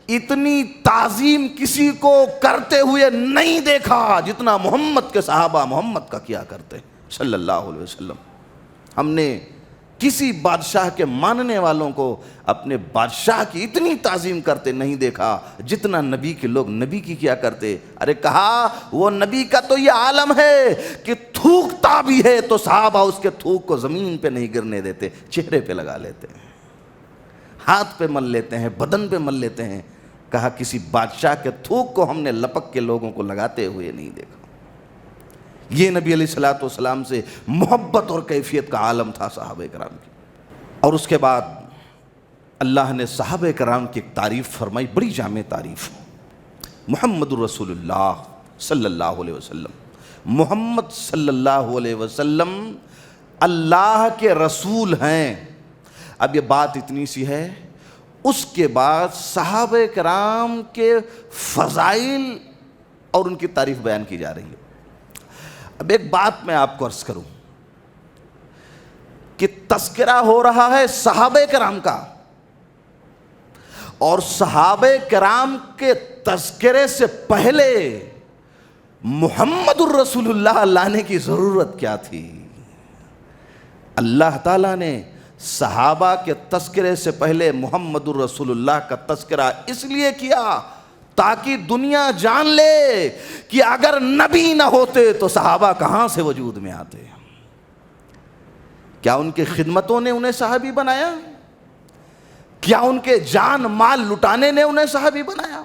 اتنی تعظیم کسی کو کرتے ہوئے نہیں دیکھا جتنا محمد کے صحابہ محمد کا کیا کرتے صلی اللہ علیہ وسلم. ہم نے کسی بادشاہ کے ماننے والوں کو اپنے بادشاہ کی اتنی تعظیم کرتے نہیں دیکھا جتنا نبی کے لوگ نبی کی کیا کرتے. ارے کہا وہ نبی کا تو یہ عالم ہے کہ تھوکتا بھی ہے تو صحابہ اس کے تھوک کو زمین پہ نہیں گرنے دیتے، چہرے پہ لگا لیتے ہیں، ہاتھ پہ مل لیتے ہیں، بدن پہ مل لیتے ہیں. کہا کسی بادشاہ کے تھوک کو ہم نے لپک کے لوگوں کو لگاتے ہوئے نہیں دیکھا. یہ نبی علیہ الصلوۃ والسلام سے محبت اور کیفیت کا عالم تھا صحابہ کرام کی. اور اس کے بعد اللہ نے صحابہ کرام کی ایک تعریف فرمائی، بڑی جامع تعریف. محمد الرسول اللہ صلی اللہ علیہ وسلم، محمد صلی اللہ علیہ وسلم اللہ کے رسول ہیں. اب یہ بات اتنی سی ہے، اس کے بعد صحابہ کرام کے فضائل اور ان کی تعریف بیان کی جا رہی ہے. اب ایک بات میں آپ کو عرض کروں کہ تذکرہ ہو رہا ہے صحابہ کرام کا، اور صحابہ کرام کے تذکرے سے پہلے محمد الرسول اللہ لانے کی ضرورت کیا تھی. اللہ تعالیٰ نے صحابہ کے تذکرے سے پہلے محمد الرسول اللہ کا تذکرہ اس لیے کیا تاکہ دنیا جان لے کہ اگر نبی نہ ہوتے تو صحابہ کہاں سے وجود میں آتے. کیا ان کے خدمتوں نے انہیں صحابی بنایا؟ کیا ان کے جان مال لٹانے نے انہیں صحابی بنایا؟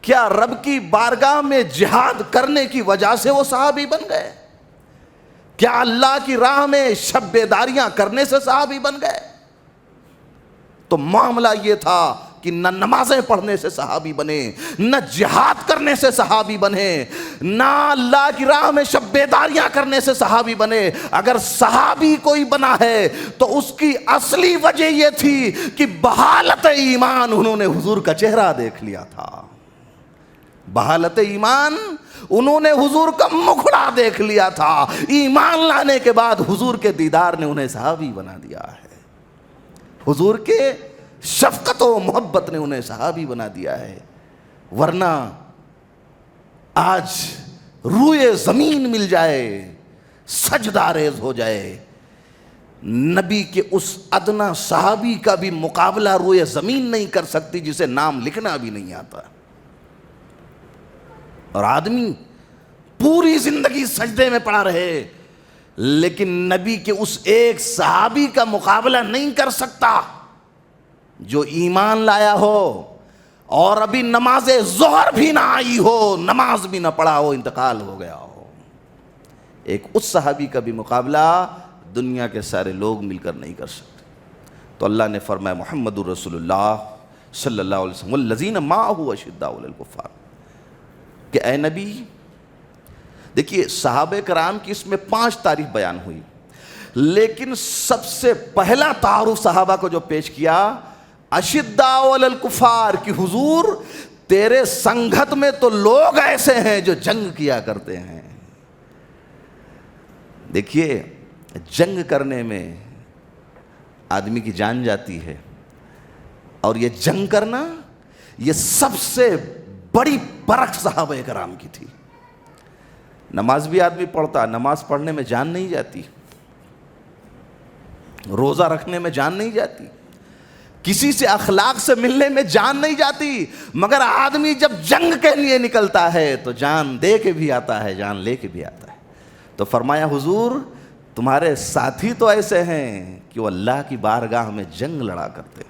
کیا رب کی بارگاہ میں جہاد کرنے کی وجہ سے وہ صحابی بن گئے؟ کیا اللہ کی راہ میں شب بیداریاں کرنے سے صحابی بن گئے؟ تو معاملہ یہ تھا کہ نہ نمازیں پڑھنے سے صحابی بنے، نہ جہاد کرنے سے صحابی بنے، نہ اللہ کی راہ میں شب بیداریاں کرنے سے صحابی بنے. اگر صحابی کوئی بنا ہے تو اس کی اصلی وجہ یہ تھی کہ بحالت ایمان انہوں نے حضور کا چہرہ دیکھ لیا تھا. بحالت ایمان انہوں نے حضور کا مکھڑا دیکھ لیا تھا. ایمان لانے کے بعد حضور کے دیدار نے انہیں صحابی بنا دیا ہے. حضور کے شفقت و محبت نے انہیں صحابی بنا دیا ہے. ورنہ آج روئے زمین مل جائے، سجدہ ریز ہو جائے، نبی کے اس ادنا صحابی کا بھی مقابلہ روئے زمین نہیں کر سکتی جسے نام لکھنا بھی نہیں آتا. اور آدمی پوری زندگی سجدے میں پڑا رہے لیکن نبی کے اس ایک صحابی کا مقابلہ نہیں کر سکتا جو ایمان لایا ہو اور ابھی نماز ظہر بھی نہ آئی ہو، نماز بھی نہ پڑھا ہو، انتقال ہو گیا ہو. ایک اس صحابی کا بھی مقابلہ دنیا کے سارے لوگ مل کر نہیں کر سکتے. تو اللہ نے فرمایا محمد الرسول اللہ صلی اللہ علیہ وسلم والذین معہ اشداء علی الکفار، کہ اے نبی دیکھیے صحابہ کرام کی اس میں 5 تعریف بیان ہوئی، لیکن سب سے پہلا تعارف صحابہ کو جو پیش کیا اشداء علی الکفار، کہ حضور تیرے سنگت میں تو لوگ ایسے ہیں جو جنگ کیا کرتے ہیں۔ دیکھیے جنگ کرنے میں آدمی کی جان جاتی ہے، اور یہ جنگ کرنا یہ سب سے بڑی برکت صحابہ کرام کی تھی۔ نماز بھی آدمی پڑھتا، نماز پڑھنے میں جان نہیں جاتی، روزہ رکھنے میں جان نہیں جاتی، کسی سے اخلاق سے ملنے میں جان نہیں جاتی، مگر آدمی جب جنگ کے لیے نکلتا ہے تو جان دے کے بھی آتا ہے، جان لے کے بھی آتا ہے۔ تو فرمایا حضور تمہارے ساتھی تو ایسے ہیں کہ وہ اللہ کی بارگاہ میں جنگ لڑا کرتے۔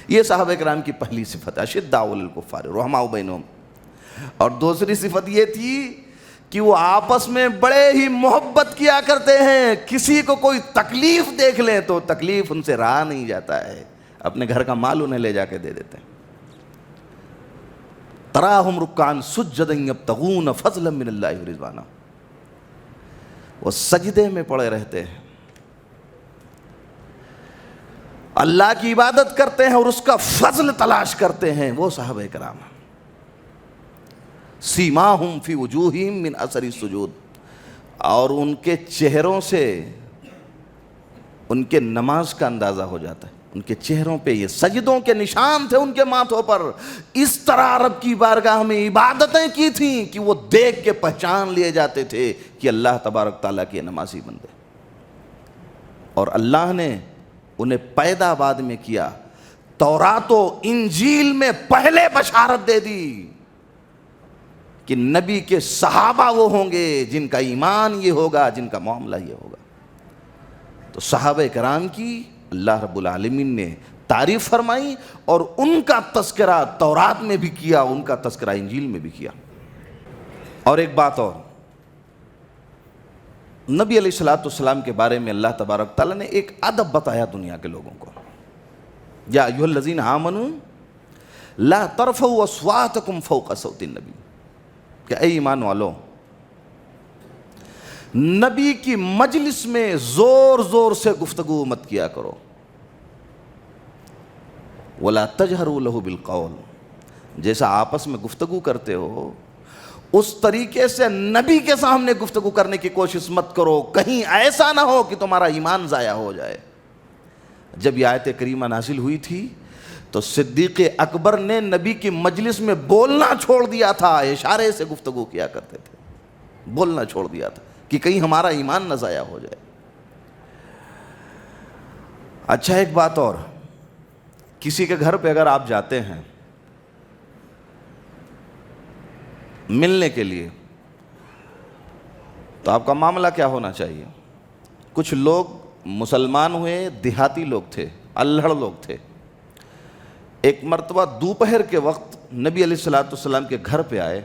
یہ صحابہ کرام کی پہلی صفت ہے، اشداء علی الکفار رحماء بینہم۔ اور دوسری صفت یہ تھی کہ وہ آپس میں بڑے ہی محبت کیا کرتے ہیں، کسی کو کوئی تکلیف دیکھ لیں تو تکلیف ان سے رہا نہیں جاتا ہے، اپنے گھر کا مال انہیں لے جا کے دے دیتے ہیں۔ تراہم رکعا سجدا یبتغون فضلا من اللہ ورضوانا، وہ سجدے میں پڑے رہتے ہیں، اللہ کی عبادت کرتے ہیں اور اس کا فضل تلاش کرتے ہیں، وہ صحابہ کرام۔ سیماہم فی وجوہہم من اثر السجود، اور ان کے چہروں سے ان کے نماز کا اندازہ ہو جاتا ہے، ان کے چہروں پہ یہ سجدوں کے نشان تھے، ان کے ماتھوں پر اس طرح رب کی بارگاہ میں عبادتیں کی تھیں کہ وہ دیکھ کے پہچان لیے جاتے تھے کہ اللہ تبارک تعالیٰ کے نمازی بندے۔ اور اللہ نے انہیں پیدا بعد میں کیا، تورات و انجیل میں پہلے بشارت دے دی کہ نبی کے صحابہ وہ ہوں گے جن کا ایمان یہ ہوگا، جن کا معاملہ یہ ہوگا۔ تو صحابہ کرام کی اللہ رب العالمین نے تعریف فرمائی، اور ان کا تذکرہ تورات میں بھی کیا، ان کا تذکرہ انجیل میں بھی کیا۔ اور ایک بات اور، نبی علیہ السلام کے بارے میں اللہ تبارک تعالیٰ نے ایک ادب بتایا دنیا کے لوگوں کو۔ یا ایھا الذین آمنوا لا ترفعوا اصواتکم فوق صوت النبی، کہ اے ایمان والو نبی کی مجلس میں زور زور سے گفتگو مت کیا کرو۔ ولا تجہروا لہ بالقول، جیسا آپس میں گفتگو کرتے ہو اس طریقے سے نبی کے سامنے گفتگو کرنے کی کوشش مت کرو، کہیں ایسا نہ ہو کہ تمہارا ایمان ضائع ہو جائے۔ جب یہ آیت کریمہ نازل ہوئی تھی تو صدیق اکبر نے نبی کی مجلس میں بولنا چھوڑ دیا تھا، اشارے سے گفتگو کیا کرتے تھے، بولنا چھوڑ دیا تھا کہ کہیں ہمارا ایمان نہ ضائع ہو جائے۔ اچھا ایک بات اور، کسی کے گھر پہ اگر آپ جاتے ہیں ملنے کے لیے تو آپ کا معاملہ کیا ہونا چاہیے؟ کچھ لوگ مسلمان ہوئے، دیہاتی لوگ تھے، الہڑ لوگ تھے۔ ایک مرتبہ دوپہر کے وقت نبی علیہ السلام کے گھر پہ آئے،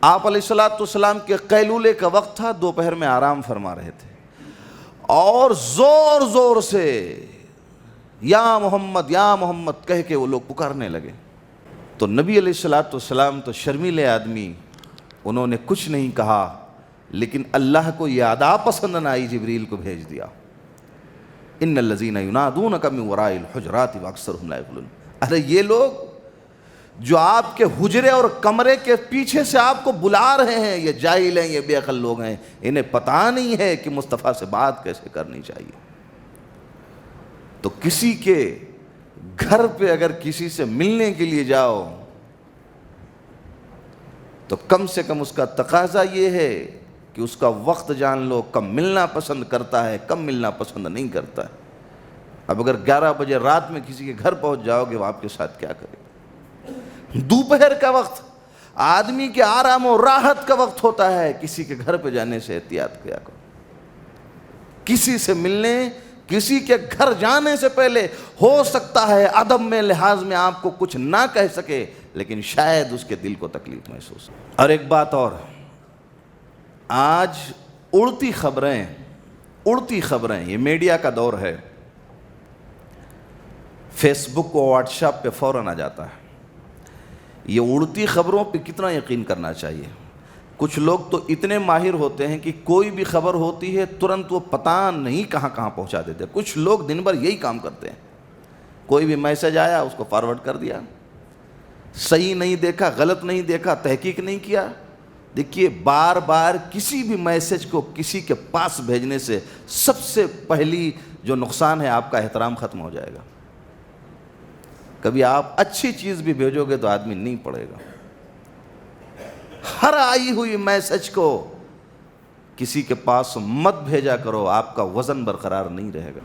آپ علیہ السلام کے قیلولے کا وقت تھا، دوپہر میں آرام فرما رہے تھے، اور زور زور سے یا محمد کہہ کے وہ لوگ پکارنے لگے۔ تو نبی علیہ السلام تو شرمیلے آدمی، انہوں نے کچھ نہیں کہا، لیکن اللہ کو یہ ادا پسند نہ آئی، جبریل کو بھیج دیا۔ ان الذین ینادونک من وراء الحجرات واکثرهم لا یعقلون، ارے یہ لوگ جو آپ کے حجرے اور کمرے کے پیچھے سے آپ کو بلا رہے ہیں، یہ جاہل ہیں، یہ بے عقل لوگ ہیں، انہیں پتہ نہیں ہے کہ مصطفیٰ سے بات کیسے کرنی چاہیے۔ تو کسی کے گھر پہ اگر کسی سے ملنے کے لیے جاؤ تو کم سے کم اس کا تقاضا یہ ہے کہ اس کا وقت جان لو، کب ملنا پسند کرتا ہے، کب ملنا پسند نہیں کرتا ہے۔ اب اگر 11 بجے رات میں کسی کے گھر پہنچ جاؤ گے، وہ آپ کے ساتھ کیا کرے گا؟ دوپہر کا وقت آدمی کے آرام و راحت کا وقت ہوتا ہے، کسی کے گھر پہ جانے سے احتیاط کیا کرو۔ کسی سے ملنے، کسی کے گھر جانے سے پہلے ہو سکتا ہے ادب میں لحاظ میں آپ کو کچھ نہ کہہ سکے، لیکن شاید اس کے دل کو تکلیف محسوس ہو۔ اور ایک بات اور، آج اڑتی خبریں، یہ میڈیا کا دور ہے، فیس بک و واٹس ایپ پہ فوراً آ جاتا ہے۔ یہ اڑتی خبروں پہ کتنا یقین کرنا چاہیے؟ کچھ لوگ تو اتنے ماہر ہوتے ہیں کہ کوئی بھی خبر ہوتی ہے ترنت وہ پتہ نہیں کہاں پہنچا دیتے۔ کچھ لوگ دن بھر یہی کام کرتے ہیں، کوئی بھی میسج آیا اس کو فارورڈ کر دیا، صحیح نہیں دیکھا، غلط نہیں دیکھا، تحقیق نہیں کیا. دیکھیے بار بار کسی بھی میسج کو کسی کے پاس بھیجنے سے سب سے پہلی جو نقصان ہے آپ کا احترام ختم ہو جائے گا. کبھی آپ اچھی چیز بھی بھیجو گے تو آدمی نہیں پڑھے گا. ہر آئی ہوئی میسج کو کسی کے پاس مت بھیجا کرو، آپ کا وزن برقرار نہیں رہے گا.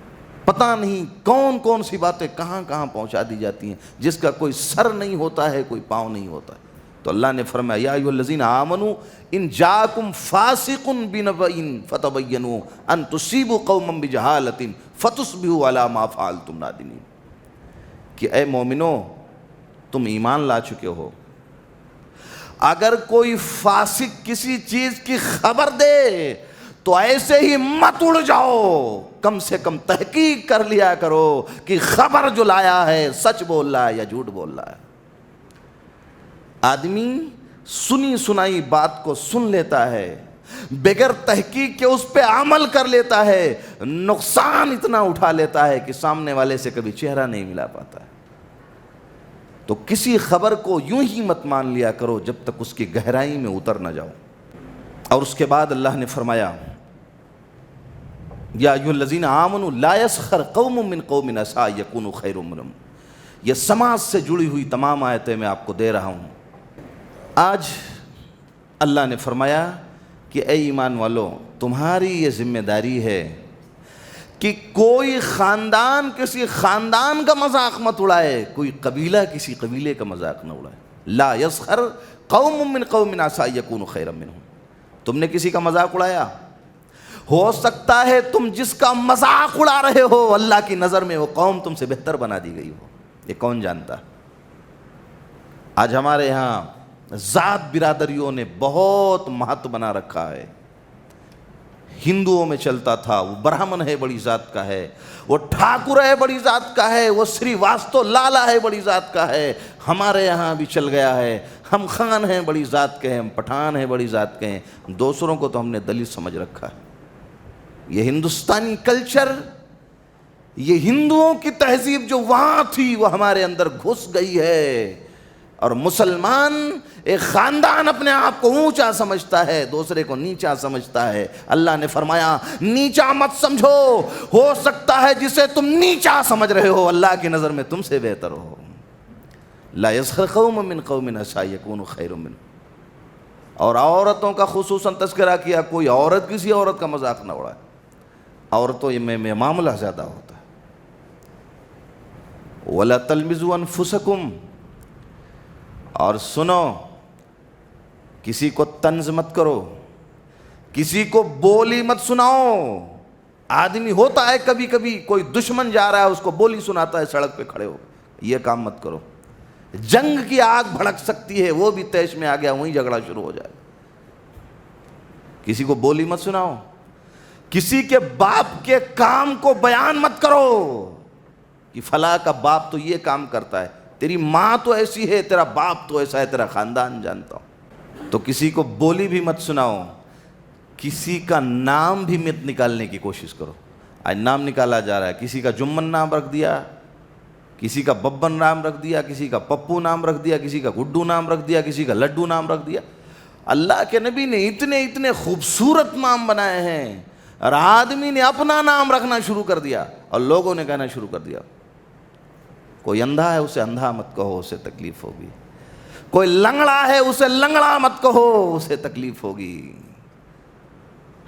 پتہ نہیں کون کون سی باتیں کہاں کہاں پہنچا دی جاتی ہیں جس کا کوئی سر نہیں ہوتا ہے، کوئی پاؤں نہیں ہوتا ہے. تو اللہ نے فرمایا یا ایھا الذین آمنوا ان جاءکم فاسق بنبأ فتبینوا ان تصیبوا قوما بجہالۃ فتصبحوا علی ما فعلتم نادمین، کہ اے مومنو تم ایمان لا چکے ہو، اگر کوئی فاسق کسی چیز کی خبر دے تو ایسے ہی مت اڑ جاؤ، کم سے کم تحقیق کر لیا کرو کہ خبر جو لایا ہے سچ بول رہا ہے یا جھوٹ بول رہا ہے. آدمی سنی سنائی بات کو سن لیتا ہے، بغیر تحقیق کے اس پہ عمل کر لیتا ہے، نقصان اتنا اٹھا لیتا ہے کہ سامنے والے سے کبھی چہرہ نہیں ملا پاتا ہے. تو کسی خبر کو یوں ہی مت مان لیا کرو جب تک اس کی گہرائی میں اتر نہ جاؤ. اور اس کے بعد اللہ نے فرمایا یا ایھا الذین آمنوا لا یسخر قوم من قوم عسیٰ ان یکونوا خیرا منہم. یہ سماج سے جڑی ہوئی تمام آیتیں میں آپ کو دے رہا ہوں. آج اللہ نے فرمایا کہ اے ایمان والو تمہاری یہ ذمہ داری ہے کہ کوئی خاندان کسی خاندان کا مذاق مت اڑائے، کوئی قبیلہ کسی قبیلے کا مذاق نہ اڑائے. لا یسخر قوم من قوم عسیٰ ان یکونوا خیرا منہم. تم نے کسی کا مذاق اڑایا، ہو سکتا ہے تم جس کا مذاق اڑا رہے ہو اللہ کی نظر میں وہ قوم تم سے بہتر بنا دی گئی ہو. یہ کون جانتا. آج ہمارے یہاں ذات برادریوں نے بہت مہتو بنا رکھا ہے. ہندوؤں میں چلتا تھا وہ برہمن ہے بڑی ذات کا ہے، وہ ٹھاکر ہے بڑی ذات کا ہے، وہ سری واستو لالا ہے بڑی ذات کا ہے. ہمارے یہاں بھی چل گیا ہے، ہم خان ہیں بڑی ذات کے ہیں، ہم پٹھان ہیں بڑی ذات کے ہیں. دوسروں کو تو ہم نے دلت سمجھ رکھا ہے. یہ ہندوستانی کلچر، یہ ہندوؤں کی تہذیب جو وہاں تھی وہ ہمارے اندر گھس گئی ہے. اور مسلمان ایک خاندان اپنے آپ کو اونچا سمجھتا ہے، دوسرے کو نیچا سمجھتا ہے. اللہ نے فرمایا نیچا مت سمجھو، ہو سکتا ہے جسے تم نیچا سمجھ رہے ہو اللہ کی نظر میں تم سے بہتر ہو. لا یسخر قوم من قوم عسیٰ ان یکونوا خیرا منہم. اور عورتوں کا خصوصاً تذکرہ کیا، کوئی عورت کسی عورت کا مذاق نہ اڑائے. عورتوں میں معاملہ زیادہ ہوتا ہے. وَلَا تَلْمِزُوا أَنفُسَكُمْ. اور سنو کسی کو طنز مت کرو، کسی کو بولی مت سناؤ. آدمی ہوتا ہے کبھی کبھی کوئی دشمن جا رہا ہے اس کو بولی سناتا ہے سڑک پہ کھڑے ہو، یہ کام مت کرو. جنگ کی آگ بھڑک سکتی ہے، وہ بھی تیش میں آ گیا وہیں جھگڑا شروع ہو جائے. کسی کو بولی مت سناؤ. کسی کے باپ کے کام کو بیان مت کرو کہ فلاں کا باپ تو یہ کام کرتا ہے، تیری ماں تو ایسی ہے، تیرا باپ تو ایسا ہے، تیرا خاندان جانتا ہوں. تو کسی کو بولی بھی مت سناؤ. کسی کا نام بھی مت نکالنے کی کوشش کرو. آج نام نکالا جا رہا ہے، کسی کا جمن نام رکھ دیا، کسی کا ببن نام رکھ دیا، کسی کا پپو نام رکھ دیا، کسی کا گڈو نام رکھ دیا، کسی کا لڈو نام رکھ دیا. اللہ کے نبی نے اتنے خوبصورت نام بنائے ہیں اور آدمی نے اپنا نام رکھنا شروع کر دیا اور لوگوں نے کہنا شروع کر دیا. کوئی اندھا ہے اسے اندھا مت کہو، اسے تکلیف ہوگی. کوئی لنگڑا ہے اسے لنگڑا مت کہو، اسے تکلیف ہوگی.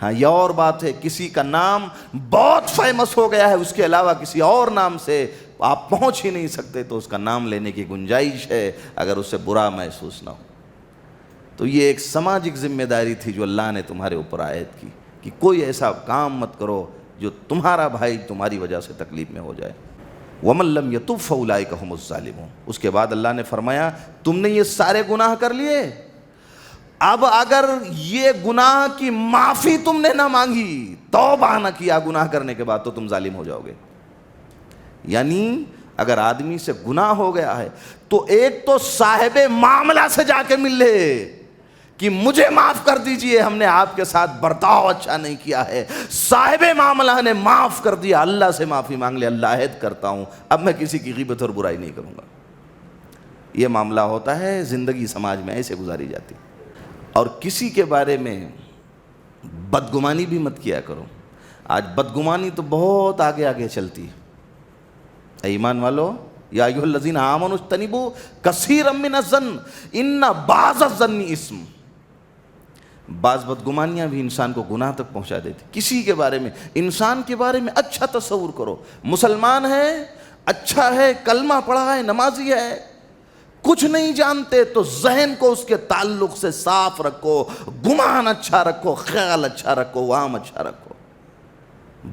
ہاں یہ اور بات ہے کسی کا نام بہت فیمس ہو گیا ہے، اس کے علاوہ کسی اور نام سے آپ پہنچ ہی نہیں سکتے تو اس کا نام لینے کی گنجائش ہے اگر اسے برا محسوس نہ ہو. تو یہ ایک سماجک ذمہ داری تھی جو اللہ نے تمہارے اوپر عائد کی کہ کوئی ایسا کام مت کرو جو تمہارا بھائی تمہاری وجہ سے تکلیف میں ہو جائے. وَمَن لَّمْ يَتُبْ فَأُولَٰئِكَ هُمُ الظَّالِمُونَ. اس کے بعد اللہ نے فرمایا تم نے یہ سارے گناہ کر لیے، اب اگر یہ گناہ کی معافی تم نے نہ مانگی، توبہ نہ کیا گناہ کرنے کے بعد، تو تم ظالم ہو جاؤ گے. یعنی اگر آدمی سے گناہ ہو گیا ہے تو ایک تو صاحب معاملہ سے جا کے مل لے کہ مجھے معاف کر دیجئے، ہم نے آپ کے ساتھ برتاؤ اچھا نہیں کیا ہے. صاحب معاملہ نے معاف کر دیا، اللہ سے معافی مانگ لے، اللہ عہد کرتا ہوں اب میں کسی کی غیبت اور برائی نہیں کروں گا. یہ معاملہ ہوتا ہے، زندگی سماج میں ایسے گزاری جاتی. اور کسی کے بارے میں بدگمانی بھی مت کیا کرو. آج بدگمانی تو بہت آگے آگے چلتی ہے. اے ایمان والو، یا ایھا الذین آمنوا اجتنبوا کثیرا من الظن ان بعض الظن اثم. بعض بدگمانیاں بھی انسان کو گناہ تک پہنچا دیتی. کسی کے بارے میں، انسان کے بارے میں اچھا تصور کرو. مسلمان ہے، اچھا ہے، کلمہ پڑھا ہے، نمازی ہے، کچھ نہیں جانتے تو ذہن کو اس کے تعلق سے صاف رکھو، گمان اچھا رکھو، خیال اچھا رکھو، وام اچھا رکھو.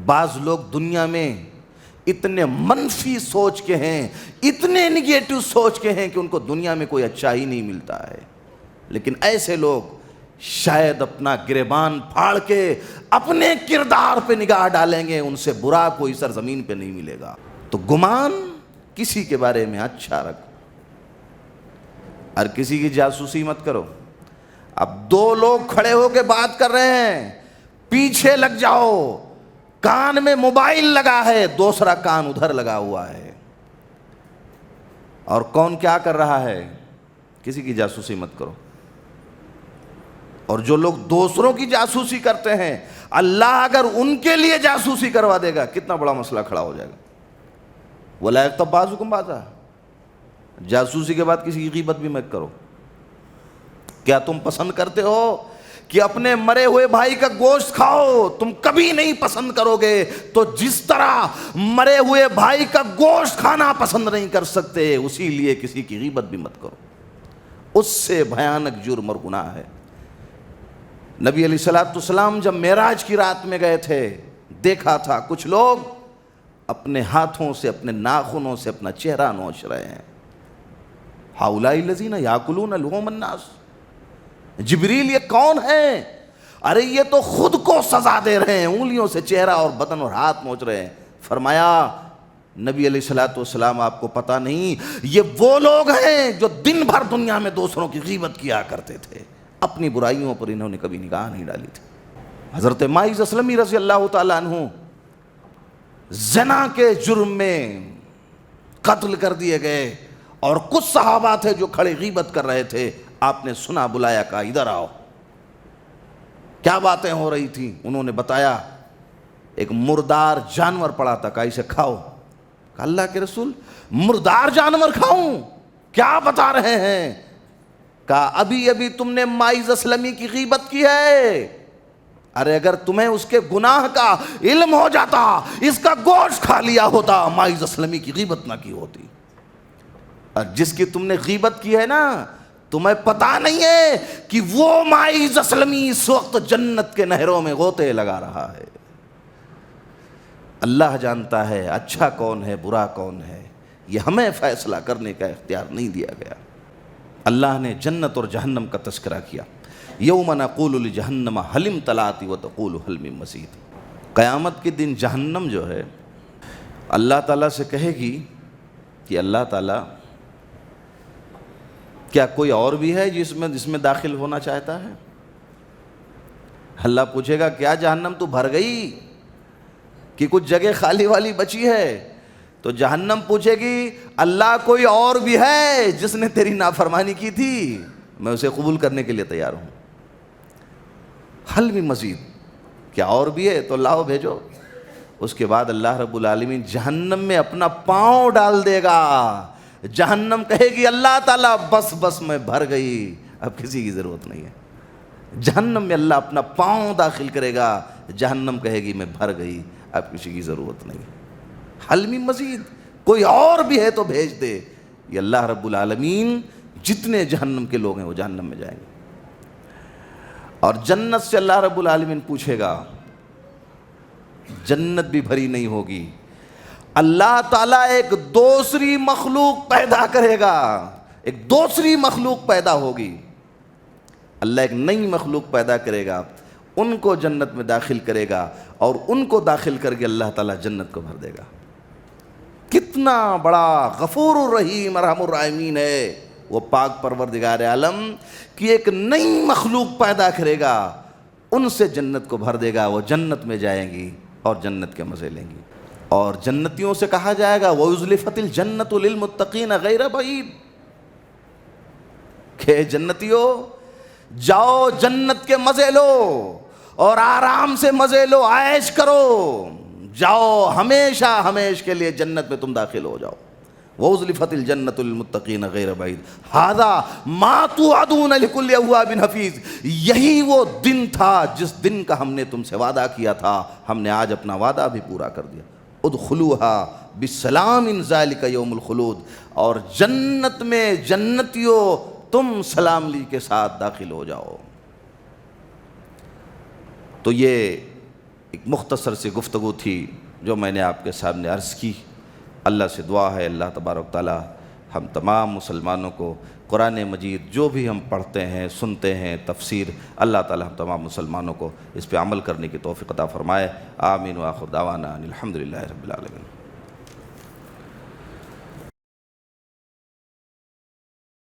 بعض لوگ دنیا میں اتنے منفی سوچ کے ہیں، اتنے نگیٹو سوچ کے ہیں کہ ان کو دنیا میں کوئی اچھا ہی نہیں ملتا ہے. لیکن ایسے لوگ شاید اپنا گریبان پھاڑ کے اپنے کردار پہ نگاہ ڈالیں گے، ان سے برا کوئی سرزمین پہ نہیں ملے گا. تو گمان کسی کے بارے میں اچھا رکھو، اور کسی کی جاسوسی مت کرو. اب دو لوگ کھڑے ہو کے بات کر رہے ہیں، پیچھے لگ جاؤ. کان میں موبائل لگا ہے، دوسرا کان ادھر لگا ہوا ہے، اور کون کیا کر رہا ہے؟ کسی کی جاسوسی مت کرو. اور جو لوگ دوسروں کی جاسوسی کرتے ہیں، اللہ اگر ان کے لیے جاسوسی کروا دے گا، کتنا بڑا مسئلہ کھڑا ہو جائے گا. وَلَا يَغْتَبْ بَعْضُكُمْ بَعْضًا. جاسوسی کے بعد کسی کی غیبت بھی مت کرو. کیا تم پسند کرتے ہو کہ اپنے مرے ہوئے بھائی کا گوشت کھاؤ؟ تم کبھی نہیں پسند کرو گے. تو جس طرح مرے ہوئے بھائی کا گوشت کھانا پسند نہیں کر سکتے، اسی لیے کسی کی غیبت بھی مت کرو. اس سے بھیانک جرم اور گناہ ہے. نبی علیہ السلام جب معراج کی رات میں گئے تھے، دیکھا تھا کچھ لوگ اپنے ہاتھوں سے، اپنے ناخنوں سے اپنا چہرہ نوچ رہے ہیں. ہؤلاء الذین یاکلون لحوم الناس. جبریل یہ کون ہے؟ ارے یہ تو خود کو سزا دے رہے ہیں، انگلیوں سے چہرہ اور بدن اور ہاتھ نوچ رہے ہیں. فرمایا نبی علیہ السلام آپ کو پتہ نہیں، یہ وہ لوگ ہیں جو دن بھر دنیا میں دوسروں کی غیبت کیا کرتے تھے، اپنی برائیوں پر انہوں نے کبھی نگاہ نہیں ڈالی تھی. حضرت ماعز اسلمی رضی اللہ تعالیٰ عنہ زنا کے جرم میں قتل کر دیے گئے، اور کچھ صحابہ تھے جو کھڑے غیبت کر رہے تھے. آپ نے سنا، بلایا، کہا ادھر آؤ. کیا باتیں ہو رہی تھیں؟ انہوں نے بتایا ایک مردار جانور پڑا تھا، کہا اسے کھاؤ. کہا اللہ کے رسول مردار جانور کھاؤں؟ کیا بتا رہے ہیں؟ کہا ابھی ابھی تم نے ماعز اسلمی کی غیبت کی ہے. ارے اگر تمہیں اس کے گناہ کا علم ہو جاتا، اس کا گوشت کھا لیا ہوتا، ماعز اسلمی کی غیبت نہ کی ہوتی. اور جس کی تم نے غیبت کی ہے نا، تمہیں پتا نہیں ہے کہ وہ ماعز اسلمی اس وقت جنت کے نہروں میں غوطے لگا رہا ہے. اللہ جانتا ہے اچھا کون ہے، برا کون ہے. یہ ہمیں فیصلہ کرنے کا اختیار نہیں دیا گیا. اللہ نے جنت اور جہنم کا تذکرہ کیا. یوم نقول لجہنم هل امتلأت وتقول هل من مزید. قیامت کے دن جہنم جو ہے اللہ تعالیٰ سے کہے گی کہ اللہ تعالیٰ کیا کوئی اور بھی ہے جس میں داخل ہونا چاہتا ہے؟ اللہ پوچھے گا کیا جہنم تو بھر گئی کہ کچھ جگہ خالی والی بچی ہے؟ تو جہنم پوچھے گی اللہ کوئی اور بھی ہے جس نے تیری نافرمانی کی تھی؟ میں اسے قبول کرنے کے لیے تیار ہوں. حل بھی مزید، کیا اور بھی ہے؟ تو لاؤ، بھیجو. اس کے بعد اللہ رب العالمین جہنم میں اپنا پاؤں ڈال دے گا. جہنم کہے گی اللہ تعالیٰ بس میں بھر گئی، اب کسی کی ضرورت نہیں ہے. جہنم میں اللہ اپنا پاؤں داخل کرے گا، جہنم کہے گی میں بھر گئی، اب کسی کی ضرورت نہیں. حل من مزید، کوئی اور بھی ہے تو بھیج دے. یہ اللہ رب العالمین جتنے جہنم کے لوگ ہیں وہ جہنم میں جائیں گے. اور جنت سے اللہ رب العالمین پوچھے گا، جنت بھی بھری نہیں ہوگی. اللہ تعالیٰ ایک دوسری مخلوق پیدا کرے گا، ایک دوسری مخلوق پیدا ہوگی. اللہ ایک نئی مخلوق پیدا کرے گا، ان کو جنت میں داخل کرے گا، اور ان کو داخل کر کے اللہ تعالیٰ جنت کو بھر دے گا. کتنا بڑا غفور الرحیم ارحم الراحمین ہے وہ پاک پروردگار عالم کہ ایک نئی مخلوق پیدا کرے گا، ان سے جنت کو بھر دے گا. وہ جنت میں جائیں گی اور جنت کے مزے لیں گی. اور جنتیوں سے کہا جائے گا وَأُزْلِفَتِ الْجَنَّةُ لِلْمُتَّقِينَ غَيْرَ بَعِيدٍ. کہ جنتیوں جاؤ جنت کے مزے لو اور آرام سے مزے لو، عیش کرو، جاؤ ہمیشہ ہمیش کے لیے جنت میں تم داخل ہو جاؤ۔ وَأُزْلِفَتِ الْجَنَّةُ لِلْمُتَّقِينَ غَيْرَ بَعِيدٍ هَذَا مَا تُوعَدُونَ لِكُلِّ أَوَّابٍ حَفِيظٍ، یہی وہ دن تھا جس دن کا ہم نے تم سے وعدہ کیا تھا، ہم نے آج اپنا وعدہ بھی پورا کر دیا۔ ادخلوها بسلام ذالک یوم الخلود، اور جنت میں جنتیوں تم سلامی کے ساتھ داخل ہو جاؤ۔ تو یہ ایک مختصر سی گفتگو تھی جو میں نے آپ کے سامنے عرض کی۔ اللہ سے دعا ہے اللہ تبارک تعالی ہم تمام مسلمانوں کو قرآن مجید جو بھی ہم پڑھتے ہیں سنتے ہیں تفسیر، اللہ تعالی ہم تمام مسلمانوں کو اس پہ عمل کرنے کی توفیق عطا فرمائے۔ آمین وآخر دعوانا ان الحمدللہ رب العالمین۔